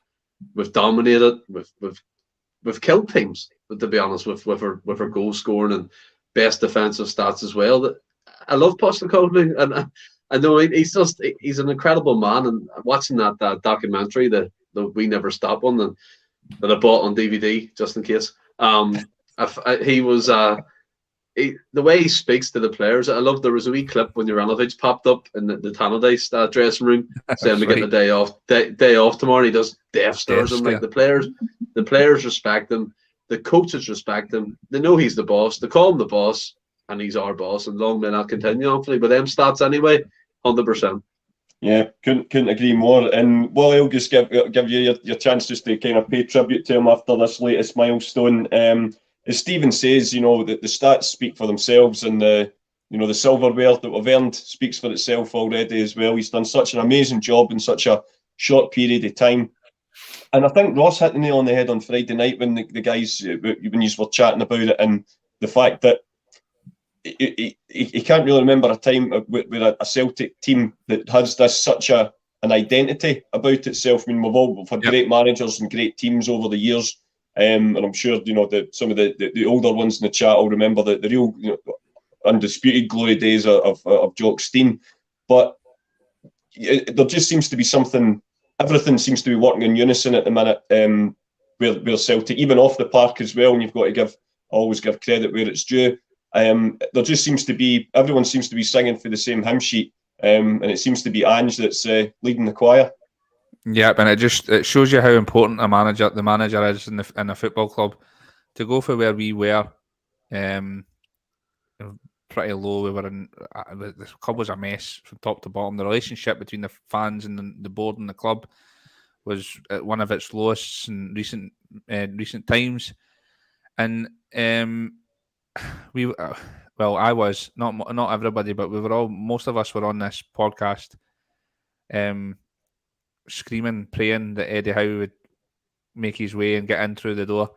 We've dominated. We've killed teams. But to be honest, with our goal scoring and best defensive stats as well. I love Postecoglou, and I know he's an incredible man. And watching that documentary, the the We Never Stop one that I bought on DVD just in case. He was the way he speaks to the players. I love there was a wee clip when Juranovic popped up in the Tannadice dressing room saying we get the day off tomorrow. And he does death stares him like the players respect him, the coaches respect him. They know he's the boss. They call him the boss, and he's our boss. And long may that continue. Hopefully, with them stats anyway, 100%. Yeah, couldn't agree more. And well, I'll just give you your chance just to kind of pay tribute to him after this latest milestone. As Stephen says, the stats speak for themselves, and the silverware that we've earned speaks for itself already as well. He's done such an amazing job in such a short period of time. And I think Ross hit the nail on the head on Friday night when the guys, when you were chatting about it, and the fact that he can't really remember a time with a Celtic team that has this such an identity about itself. I mean, we've had great managers and great teams over the years. And I'm sure some of the older ones in the chat will remember the real undisputed glory days of Jock Stein. But there just seems to be something. Everything seems to be working in unison at the minute. Where Celtic, even off the park as well, and you've got to always give credit where it's due. There just seems to be everyone seems to be singing for the same hymn sheet, and it seems to be Ange that's leading the choir. Yeah, and it shows you how important the manager is in a football club. To go for where we were, pretty low. We were in the club was a mess from top to bottom. The relationship between the fans and the board and the club was at one of its lowest in recent times. And I was not everybody, but we were all. Most of us were on this podcast. Screaming, praying that Eddie Howe would make his way and get in through the door.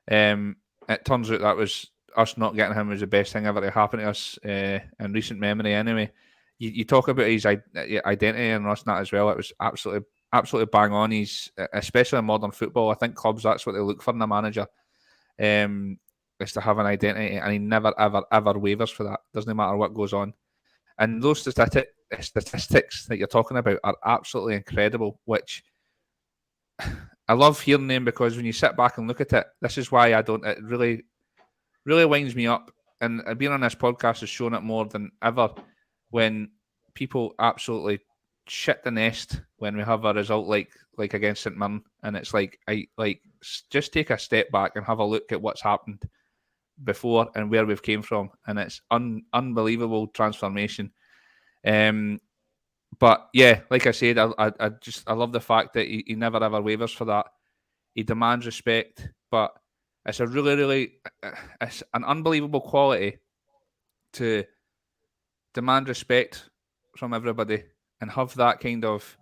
It turns out that was us not getting him was the best thing ever to happen to us in recent memory. Anyway, you talk about his identity and us that as well. It was absolutely bang on. He's especially in modern football. I think clubs that's what they look for in a manager, is to have an identity, and he never ever wavers for that. Doesn't matter what goes on. And those statistics that you're talking about are absolutely incredible, which I love hearing them, because when you sit back and look at it, this is why it really, really winds me up. And being on this podcast has shown it more than ever, when people absolutely shit the nest when we have a result like against St Mirren, and it's just take a step back and have a look at what's happened before and where we've came from, and it's unbelievable transformation. But yeah, like I said, I love the fact that he never ever wavers for that. He demands respect, but it's it's an unbelievable quality to demand respect from everybody and have that kind of.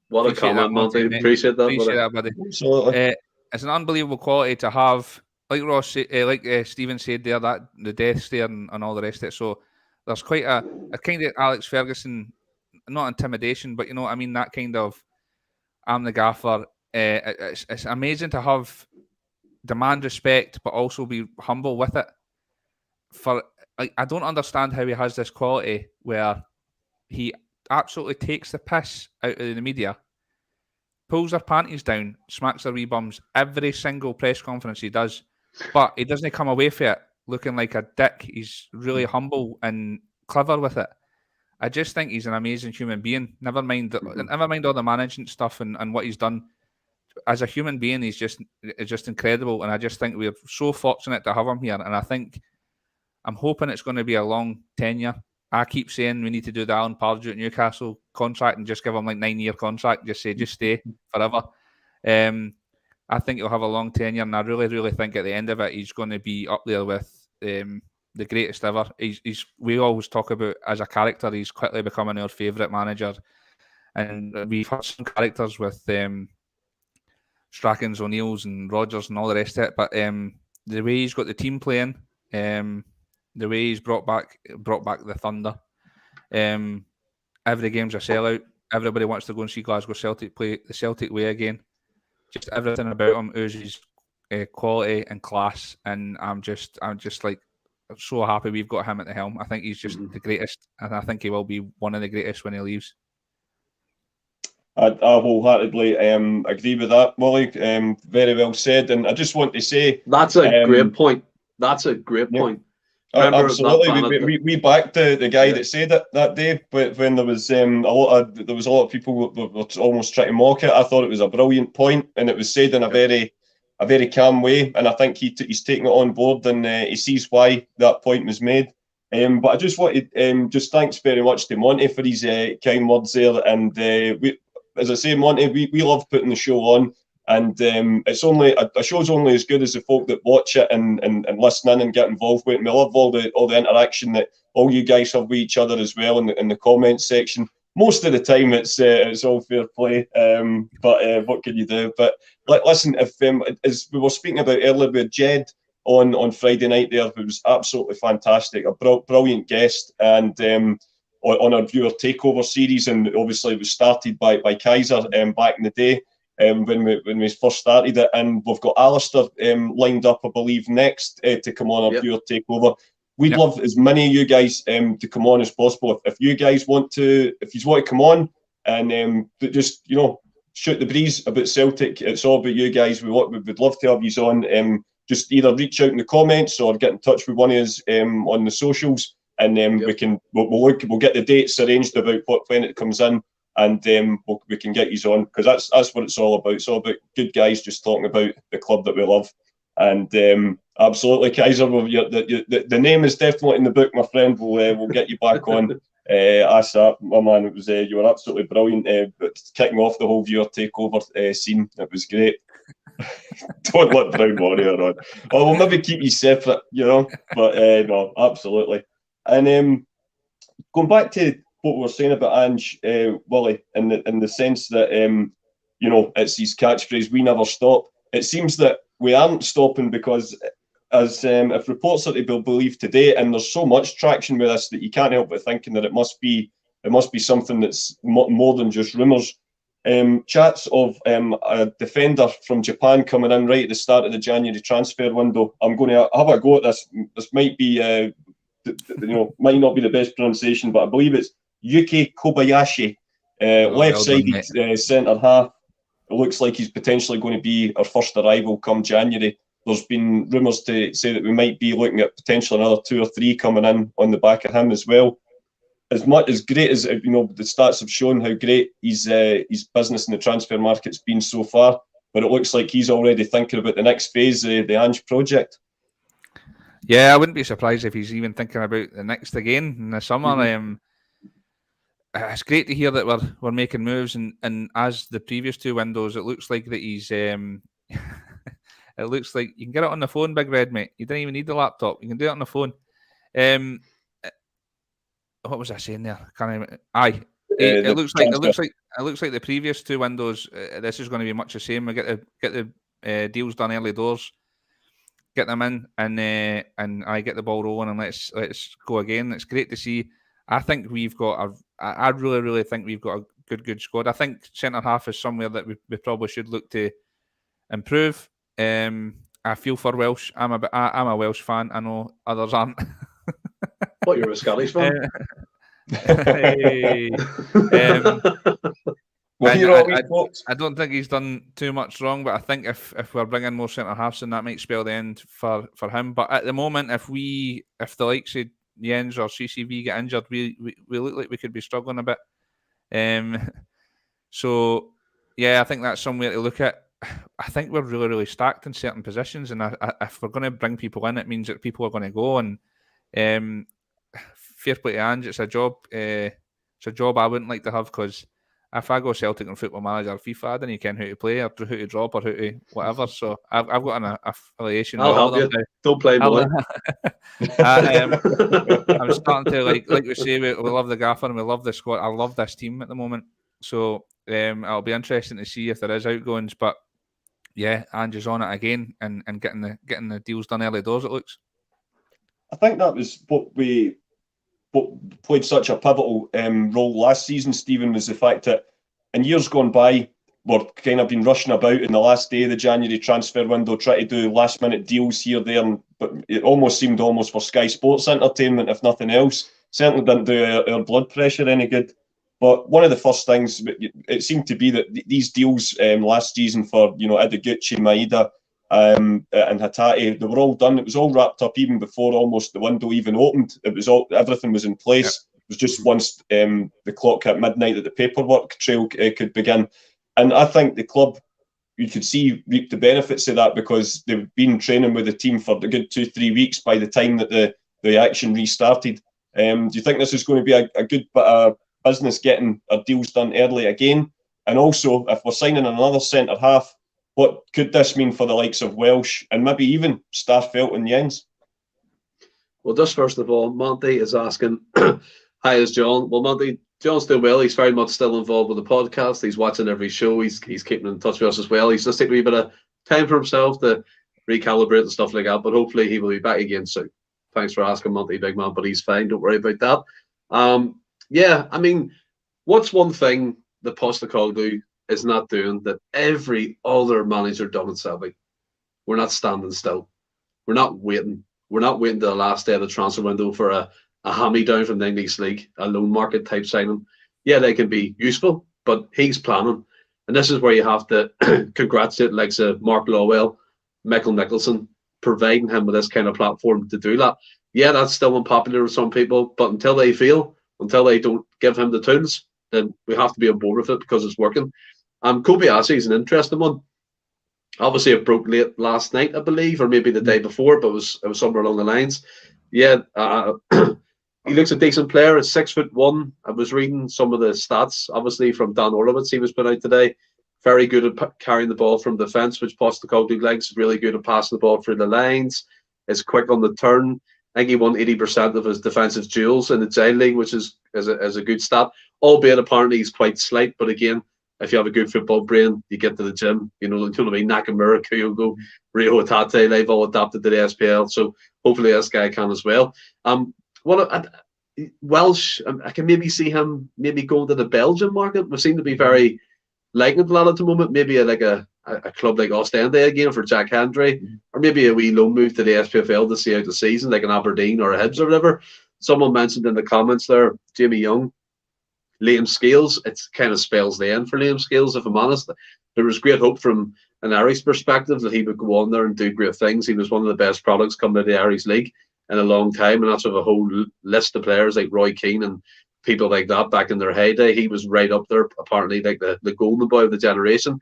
What a comment, Monty. Appreciate that, buddy. Absolutely. It's an unbelievable quality to have. Like Ross, Stephen said there, that the death stare and all the rest of it. So there's quite a kind of Alex Ferguson, not intimidation, but you know what I mean, that kind of I'm the gaffer. It's amazing to have demand respect, but also be humble with it. I don't understand how he has this quality where he absolutely takes the piss out of the media, pulls their panties down, smacks their wee bums every single press conference he does. But he doesn't come away from it looking like a dick. He's really humble and clever with it. I just think he's an amazing human being. Never mind all the management stuff and what he's done. As a human being, he's just incredible. And I just think we're so fortunate to have him here. And I'm hoping it's going to be a long tenure. I keep saying we need to do the Alan Pardew at Newcastle contract and just give him like 9-year contract. Just stay forever. I think he'll have a long tenure, and I really, really think at the end of it, he's going to be up there with the greatest ever. We always talk about as a character, he's quickly becoming our favourite manager, and we've had some characters with Strachan's, O'Neill's, and Rodgers, and all the rest of it. But the way he's got the team playing, the way he's brought back the Thunder, every game's a sellout. Everybody wants to go and see Glasgow Celtic play the Celtic way again. Just everything about him oozes quality and class, and I'm just like so happy we've got him at the helm. I think he's just the greatest, and I think he will be one of the greatest when he leaves. I wholeheartedly agree with that, Willie. Very well said. And I just want to say... That's a great point. That's a great point. Absolutely, we backed the guy that said it that day, but when there was a lot of people were almost trying to mock it. I thought it was a brilliant point, and it was said in a very calm way, and I think he's taking it on board, and he sees why that point was made. But I just wanted just thanks very much to Monty for his kind words there, and as I say, Monty, we love putting the show on. And it's only a show's only as good as the folk that watch it and listen in and get involved with it. And we love all the interaction that all you guys have with each other as well in the comments section. Most of the time it's all fair play, but what can you do? But listen, if as we were speaking about earlier with Jed on Friday night there, it was absolutely fantastic, a brilliant guest, and on our viewer takeover series, and obviously it was started by Kaiser back in the day. When we first started it, and we've got Alistair lined up, I believe, next to come on our viewer takeover. We'd love as many of you guys to come on as possible. If you guys want to, come on and just shoot the breeze about Celtic, it's all about you guys. We would love to have you on. Just either reach out in the comments or get in touch with one of us on the socials, and we'll get the dates arranged about when it comes in. And we can get you on, because that's what it's all about. It's all about good guys just talking about the club that we love. And absolutely, Kaiser, the name is definitely in the book, my friend. We'll get you back on ASAP, my man. It was you were absolutely brilliant, kicking off the whole viewer takeover scene. It was great. Don't let Brown Warrior on. Oh, we'll maybe keep you separate, But no, absolutely. And going back to what we were saying about Ange, Willie, in the sense that it's his catchphrase, "We never stop." It seems that we aren't stopping, because as if reports are to be believed today, and there's so much traction with this, that you can't help but thinking that it must be something that's more than just rumours. Chats of a defender from Japan coming in right at the start of the January transfer window. I'm going to have a go at this. This might be might not be the best pronunciation, but I believe it's Yuki Kobayashi, left-sided centre half. It looks like he's potentially going to be our first arrival come January. There's been rumours to say that we might be looking at potentially another 2 or 3 coming in on the back of him as well. As great as the stats have shown how great his business in the transfer market's been so far, but it looks like he's already thinking about the next phase, the Ange project. Yeah, I wouldn't be surprised if he's even thinking about the next again in the summer. Mm-hmm. It's great to hear that we're making moves, and as the previous 2 windows, it looks like that he's it looks like you can get it on the phone, Big Red, mate. You don't even need the laptop; you can do it on the phone. What was I saying there? It looks like the previous 2 windows. This is going to be much the same. We get the deals done early doors, get them in, and I get the ball rolling, and let's go again. It's great to see. I think we've got I really, really think we've got a good squad. I think centre half is somewhere that we probably should look to improve. I feel for Welsh. I'm a Welsh fan. I know others aren't. What, you're a Scottish fan? I don't think he's done too much wrong, but I think if we're bringing more centre halves, then that might spell the end for him. But at the moment, if the likes of Jens or CCV get injured, we look like we could be struggling a bit. So yeah, I think that's somewhere to look at. I think we're really, really stacked in certain positions, and if we're going to bring people in, it means that people are going to go. And fair play to Ange, it's a job. It's a job I wouldn't like to have, because if I go Celtic on Football Manager or FIFA, I don't care who to play or who to drop or who to whatever. So I've got an affiliation. I'll help you. Don't play Mooy. I'm starting to like we say, we love the gaffer and we love the squad. I love this team at the moment. So it'll be interesting to see if there is outgoings. But yeah, Ange is on it again and getting the deals done early doors, it looks. I think that was what played such a pivotal role last season, Stephen, was the fact that in years gone by, we're kind of been rushing about in the last day of the January transfer window, trying to do last minute deals here, there, but it almost seemed for Sky Sports entertainment, if nothing else. Certainly didn't do our blood pressure any good. But one of the first things, it seemed to be that these deals last season for, Ideguchi, Maeda, and Hatate, they were all done. It was all wrapped up even before almost the window even opened. Everything was in place. Yep. It was just once the clock hit midnight that the paperwork trail could begin. And I think the club, you could see, reaped the benefits of that, because they've been training with the team for a good 2-3 weeks by the time that the action restarted. Do you think this is going to be a good bit of business, getting our deals done early again? And also, if we're signing another centre half, what could this mean for the likes of Welsh and maybe even Starfelt and Jens? Well, just first of all, Monty is asking, hi, is John? Well, Monty, John's doing well. He's very much still involved with the podcast. He's watching every show. He's keeping in touch with us as well. He's just taking a wee bit of time for himself to recalibrate and stuff like that. But hopefully he will be back again soon. Thanks for asking, Monty, big man. But he's fine. Don't worry about that. Yeah, I mean, what's one thing that Postecoglou is not doing that every other manager done in Celtic? We're not standing still. We're not waiting. We're not waiting to the last day of the transfer window for a hand-me-down from the English League, a loan market type signing. Yeah, they can be useful, but he's planning. And this is where you have to congratulate likes of Mark Lawwell, Michael Nicholson, providing him with this kind of platform to do that. Yeah, that's still unpopular with some people, but until they don't give him the tools, then we have to be on board with it because it's working. Kobayashi is an interesting one. Obviously, it broke late last night, I believe, or maybe the day before, but it was somewhere along the lines. Yeah, he looks a decent player. At 6'1". I was reading some of the stats, obviously, from Dan Orlowitz he was put out today. Very good at carrying the ball from defence, which Postecoglou likes. Really good at passing the ball through the lines. Is quick on the turn. I think he won 80% of his defensive duels in the J League, which is a good stat. Albeit apparently he's quite slight, but again, if you have a good football brain, you get to the gym. You know what I mean? Nakamura, Kyogo, Rio Hatate, they've all adapted to the SPL. So hopefully this guy can as well. Welsh, I can maybe see him maybe going to the Belgian market. We seem to be very liking that at the moment. Maybe a club like Ostende again for Jack Hendry, or maybe a wee loan move to the SPFL to see out the season, like an Aberdeen or a Hibs or whatever. Someone mentioned in the comments there, Jamie Young, Liam Scales. It kind of spells the end for Liam Scales, if I'm honest. There was great hope from an Irish perspective that he would go on there and do great things. He was one of the best products coming to the Irish League in a long time, and that's with a whole list of players like Roy Keane and people like that back in their heyday. He was right up there, apparently, like the golden boy of the generation.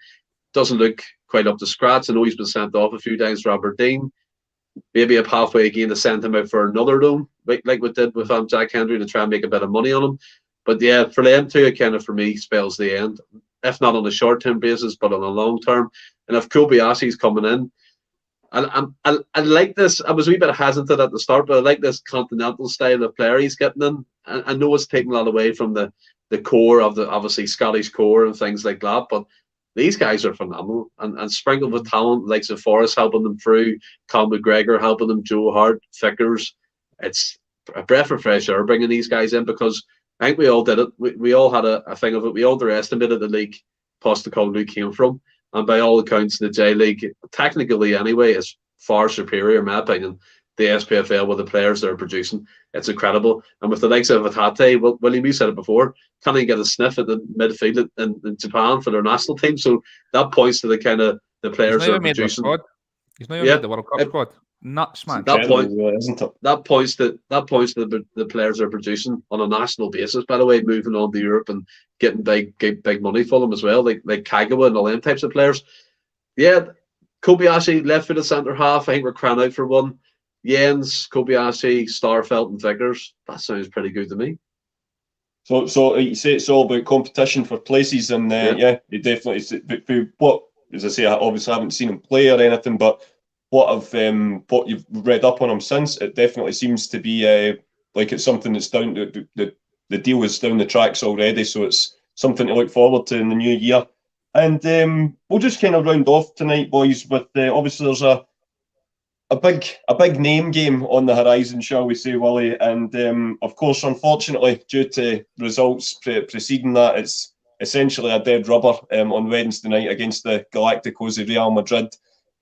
Doesn't look quite up to scratch. I know he's been sent off a few times for Aberdeen. Maybe up halfway again to send him out for another loan, like we did with Jack Hendry, to try and make a bit of money on him. But yeah, for them two, it kind of, for me, spells the end. If not on a short-term basis, but on a long-term. And if Kobayashi's coming in, I like this. I was a wee bit hesitant at the start, but I like this continental style of player he's getting in. I know it's taking a lot away from the core of the, obviously, Scottish core and things like that, but these guys are phenomenal and sprinkled with talent, like Forrest helping them through, Tom McGregor helping them, Joe Hart, Vickers. It's a breath of fresh air bringing these guys in, because I think we all did it. We all had a thing of it. We underestimated the league Postecoglou came from. And by all accounts, the J League, technically anyway, is far superior, in my opinion, the SPFL with the players they're producing. It's incredible. And with the likes of Hatate, William, you said it before, can't even get a sniff at the midfield in Japan for their national team. So that points to the kind of the players they're producing. He's not even made the World Cup squad. Nuts, man. That points to the players they're producing on a national basis, by the way, moving on to Europe and getting big money for them as well, like Kagawa and all them types of players. Yeah, Kobayashi, left-footed centre half. I think we're crying out for one. Jens, Kobayashi, Starfelt and Vickers. That sounds pretty good to me. So you say it's all about competition for places, and yeah, it definitely. But what, as I say, I obviously haven't seen him play or anything, but what you've read up on him since, it definitely seems to be like it's something that's down the deal is down the tracks already, so it's something to look forward to in the new year. And we'll just kind of round off tonight, boys, with obviously there's a big name game on the horizon, shall we say, Willie? And of course, unfortunately, due to results preceding that, it's essentially a dead rubber on Wednesday night against the Galacticos of Real Madrid.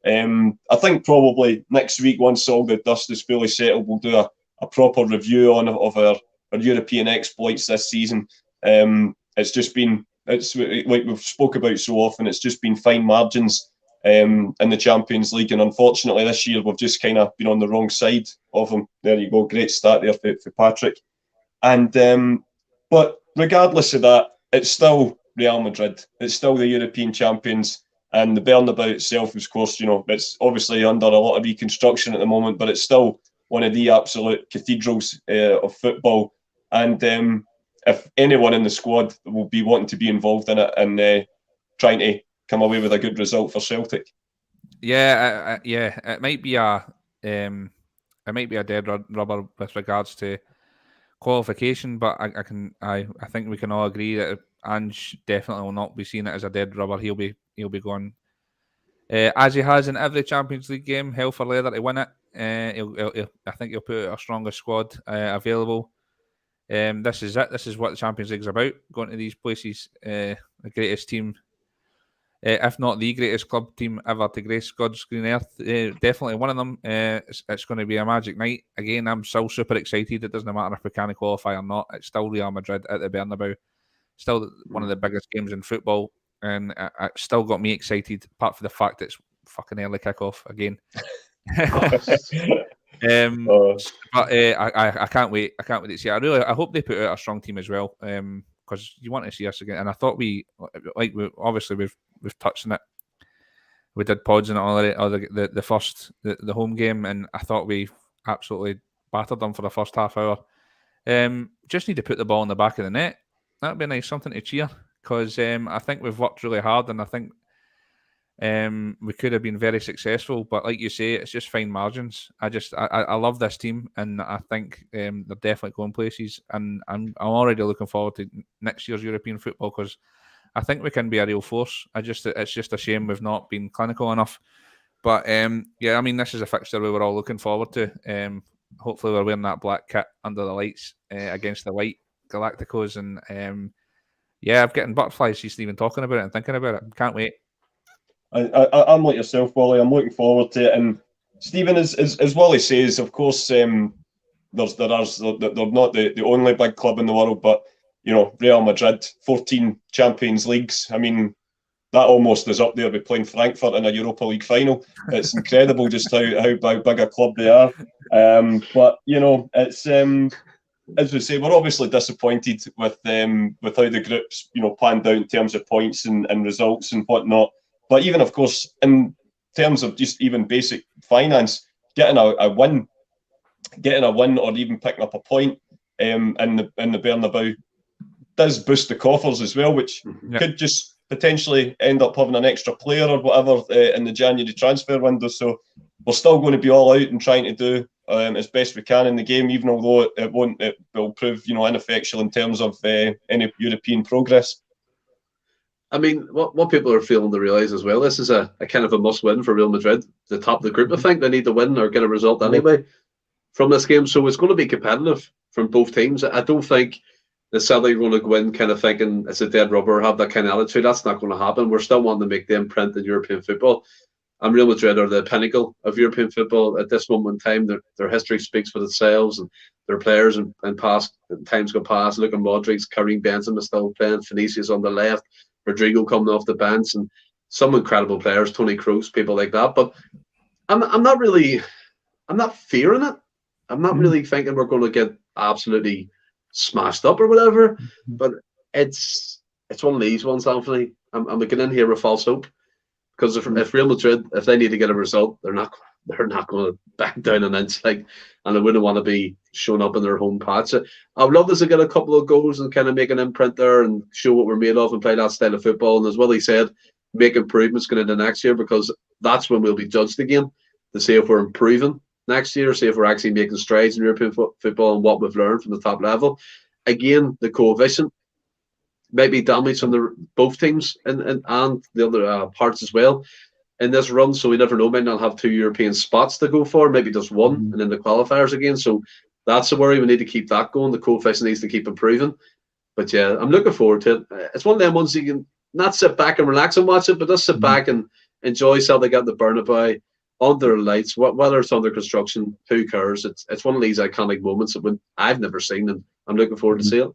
I think probably next week, once all the dust is fully settled, we'll do a proper review of our European exploits this season. And it's just been, it's like we've spoke about so often, it's just been fine margins in the Champions League, and unfortunately this year we've just kind of been on the wrong side of them. There you go, great start there for Patrick. And but regardless of that, it's still Real Madrid. It's still the European champions, and the Bernabeau itself, of course, it's obviously under a lot of reconstruction at the moment, but it's still one of the absolute cathedrals of football. And if anyone in the squad will be wanting to be involved in it and trying to come away with a good result for Celtic. Yeah, it might be a dead rubber with regards to qualification, but I think we can all agree that Ange definitely will not be seeing it as a dead rubber. He'll be going as he has in every Champions League game, hell for leather to win it. I think he'll put out a stronger squad available. This is it. This is what the Champions League is about. Going to these places, the greatest team, if not the greatest club team ever to grace God's green earth. Definitely one of them. It's going to be a magic night. Again, I'm still super excited. It doesn't matter if we can qualify or not. It's still Real Madrid at the Bernabeu. Still one of the biggest games in football. And it still got me excited, apart from the fact it's fucking early kickoff again. But I can't wait. I can't wait to see it. I hope they put out a strong team as well, because you want to see us again. And I thought we've touched on it. We did pods on it already. The home game, and I thought we absolutely battered them for the first half hour. Just need to put the ball in the back of the net. That'd be nice, something to cheer. Because I think we've worked really hard, and I think we could have been very successful. But like you say, it's just fine margins. I love this team, and I think they're definitely going places. And I'm already looking forward to next year's European football, because I think we can be a real force. It's just a shame we've not been clinical enough. But this is a fixture we were all looking forward to. Hopefully, we're wearing that black kit under the lights against the white Galacticos, and I'm getting butterflies just even talking about it and thinking about it. Can't wait. I'm like yourself, Wally. I'm looking forward to it. And Stephen, as Wally says, of course, they're not the only big club in the world, but Real Madrid, 14 Champions Leagues. I mean, that almost is up there with playing Frankfurt in a Europa League final. It's incredible just how big a club they are. But it's. As we say, we're obviously disappointed with how the groups, panned out in terms of points and results and whatnot. But even, of course, in terms of just even basic finance, getting a win, or even picking up a point in the Bernabeu does boost the coffers as well, which could just potentially end up having an extra player or whatever in the January transfer window. So we're still going to be all out and trying to do as best we can in the game, even although it will prove ineffectual in terms of any European progress. I mean, what people are failing to realise as well, this is a kind of a must-win for Real Madrid. The top of the group, I think they need to win or get a result anyway from this game. So it's going to be competitive from both teams. I don't think the Celtic are going to go in kind of thinking it's a dead rubber or have that kind of attitude. That's not going to happen. We're still wanting to make the imprint in European football. And Real Madrid are the pinnacle of European football at this moment in time. Their history speaks for themselves, and their players in past times go past. Look at Modric, Karim Benzema still playing, Vinicius on the left, Rodrigo coming off the bench, and some incredible players, Toni Kroos, people like that. But I'm not fearing it. I'm not really thinking we're going to get absolutely smashed up or whatever. But it's one of these ones, Anthony. I'm getting in here with false hope. Because if Real Madrid, if they need to get a result, they're not going to back down an inch, and they wouldn't want to be showing up in their home patch. I would love us to get a couple of goals and kind of make an imprint there and show what we're made of and play that style of football. And as Willie said, make improvements going into next year, because that's when we'll be judged again to see if we're improving next year, see if we're actually making strides in European football and what we've learned from the top level. Again, the coefficient maybe damage on both teams and the other parts as well in this run. So we never know. Might not have 2 European spots to go for, maybe just one, and then the qualifiers again. So that's a worry. We need to keep that going. The coefficient needs to keep improving. But yeah, I'm looking forward to it. It's one of them ones you can not sit back and relax and watch it, but just sit back and enjoy Celtic at the Bernabeau under the lights. Whether it's under construction, who cares? It's one of these iconic moments that I've never seen, and I'm looking forward to see it.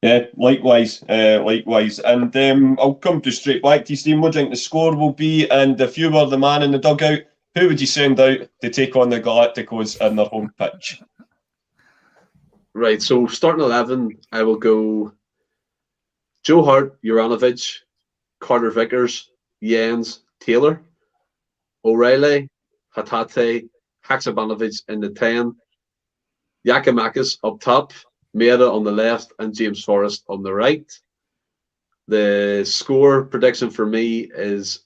Yeah, likewise. And I'll come to straight back to you, Stephen. What do you think the score will be? And if you were the man in the dugout, who would you send out to take on the Galacticos in their home pitch? Right, so starting 11, I will go Joe Hart, Juranovic, Carter Vickers, Jens, Taylor, O'Reilly, Hatate, Haksabanovic in the 10, Giakoumakis up top, Maeda on the left, and James Forrest on the right. The score prediction for me is,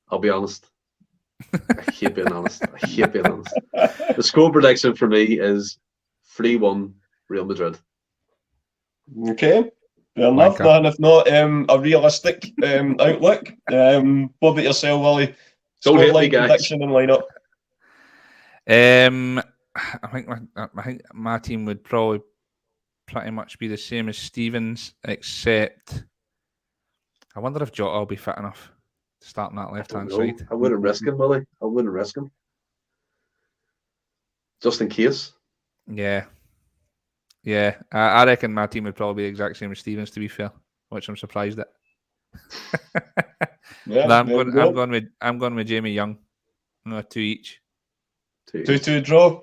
I'll be honest, I hate being honest. The score prediction for me is 3-1 Real Madrid. Okay, fair enough. And if not, a realistic outlook. What about yourself, Willie? Don't hate me, Scoreline, guys. prediction and lineup. I think my team would probably pretty much be the same as Stevens, except I wonder if Jota will be fit enough to start on that left-hand side. I wouldn't risk him, Willie. I wouldn't risk him. Just in case. Yeah. I reckon my team would probably be the exact same as Stevens, to be fair, which I'm surprised at. I'm going with Jamie Young. No, 2 each. 2-2 draw.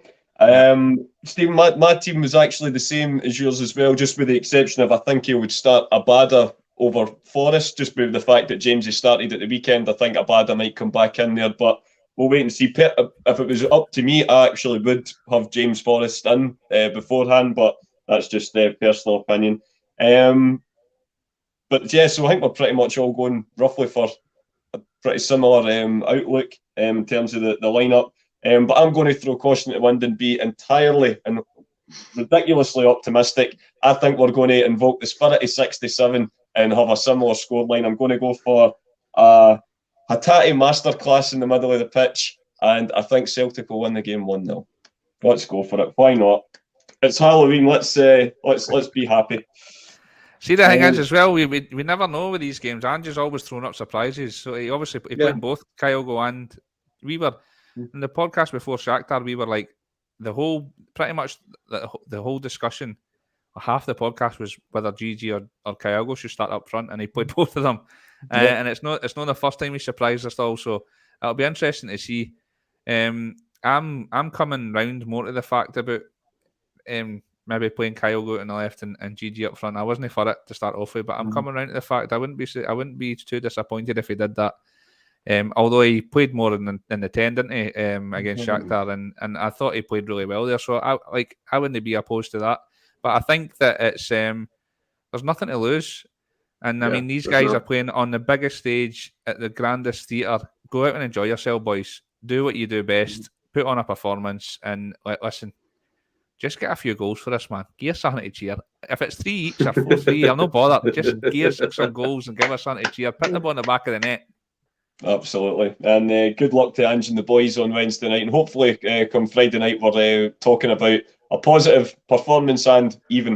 Stephen, my team was actually the same as yours as well, just with the exception of I think he would start Abada over Forrest, just with the fact that Jamesy started at the weekend. I think Abada might come back in there, but we'll wait and see. If it was up to me, I actually would have James Forrest in beforehand, but that's just their personal opinion. But yeah, so I think we're pretty much all going roughly for a pretty similar outlook in terms of the lineup. But I'm going to throw caution to the wind and be entirely and ridiculously optimistic. I think we're going to invoke the spirit of 67 and have a similar scoreline. I'm going to go for a Hatate masterclass in the middle of the pitch, and I think Celtic will win the game 1-0. Let's go for it. Why not? It's Halloween. Let's be happy. See, the thing is as well, we never know with these games. Ange is always throwing up surprises. So he played both Kyogo and we were in the podcast before Shakhtar. We were like the whole discussion. Half the podcast was whether Gigi or Kyogo should start up front, and he played both of them. And it's not the first time he surprised us all. So it'll be interesting to see. I'm coming round more to the fact about maybe playing Kyogo on the left and Gigi up front. I wasn't for it to start off with, but I'm coming around to the fact I wouldn't be too disappointed if he did that. Although he played more in the 10, didn't he? Against Shakhtar, and I thought he played really well there. So I wouldn't be opposed to that. But I think that it's there's nothing to lose. And I mean, these guys are playing on the biggest stage at the grandest theatre. Go out and enjoy yourself, boys. Do what you do best. Put on a performance and listen. Just get a few goals for this, man. Give us something to cheer. If it's 3 each or 4-3, I'm not bothered. Just give us some goals and give us something to cheer. Put them on the back of the net. Absolutely. And good luck to Ange and the boys on Wednesday night. And hopefully come Friday night, we're talking about a positive performance and even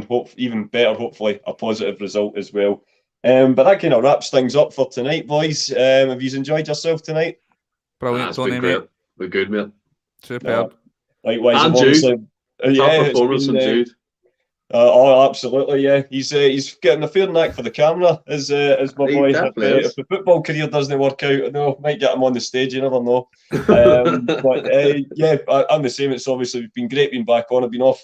better, hopefully, a positive result as well. But that kind of wraps things up for tonight, boys. Have you enjoyed yourself tonight? Brilliant. It's been great. We're good, mate. Superb. Likewise, and Jude. Top performance from Jude. Oh, absolutely, yeah. He's getting a fair knack for the camera, as my boy. If the football career doesn't work out, no, might get him on the stage. You never know. But yeah, I'm the same. It's obviously been great being back on. I've been off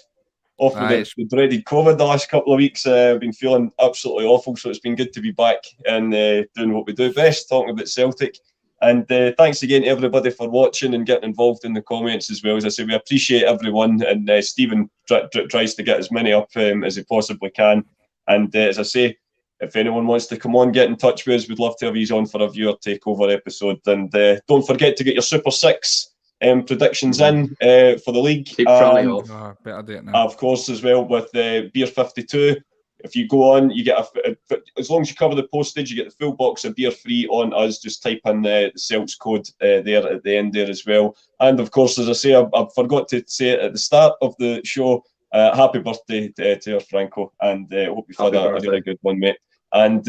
with the dreaded COVID the last couple of weeks. I've been feeling absolutely awful, so it's been good to be back and doing what we do best, talking about Celtic. And thanks again to everybody for watching and getting involved in the comments as well. As I say, we appreciate everyone, and Stephen tries to get as many up as he possibly can. And as I say, if anyone wants to come on, get in touch with us. We'd love to have you on for a viewer takeover episode. And don't forget to get your Super 6 predictions in for the league. Keep trying off. Better do it now. Of course, as well with Beer 52. If you go on, you get as long as you cover the postage, you get the full box of beer free on us. Just type in the Celts code there at the end there as well. And of course, as I say, I forgot to say it at the start of the show. Happy birthday to our Franco, and hope you've had a really good one, mate. And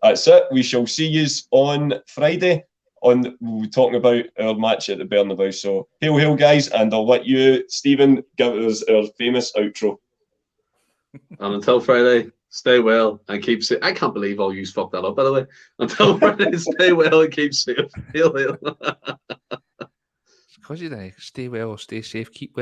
that's it. We shall see you on Friday. We'll be talking about our match at the Bernabeau. So hail, guys, and I'll let you, Stephen, give us our famous outro. And until Friday, stay well and keep safe. I can't believe all you fucked that up, by the way. Until Friday, stay well and keep safe. Because you stay well, stay safe, keep well.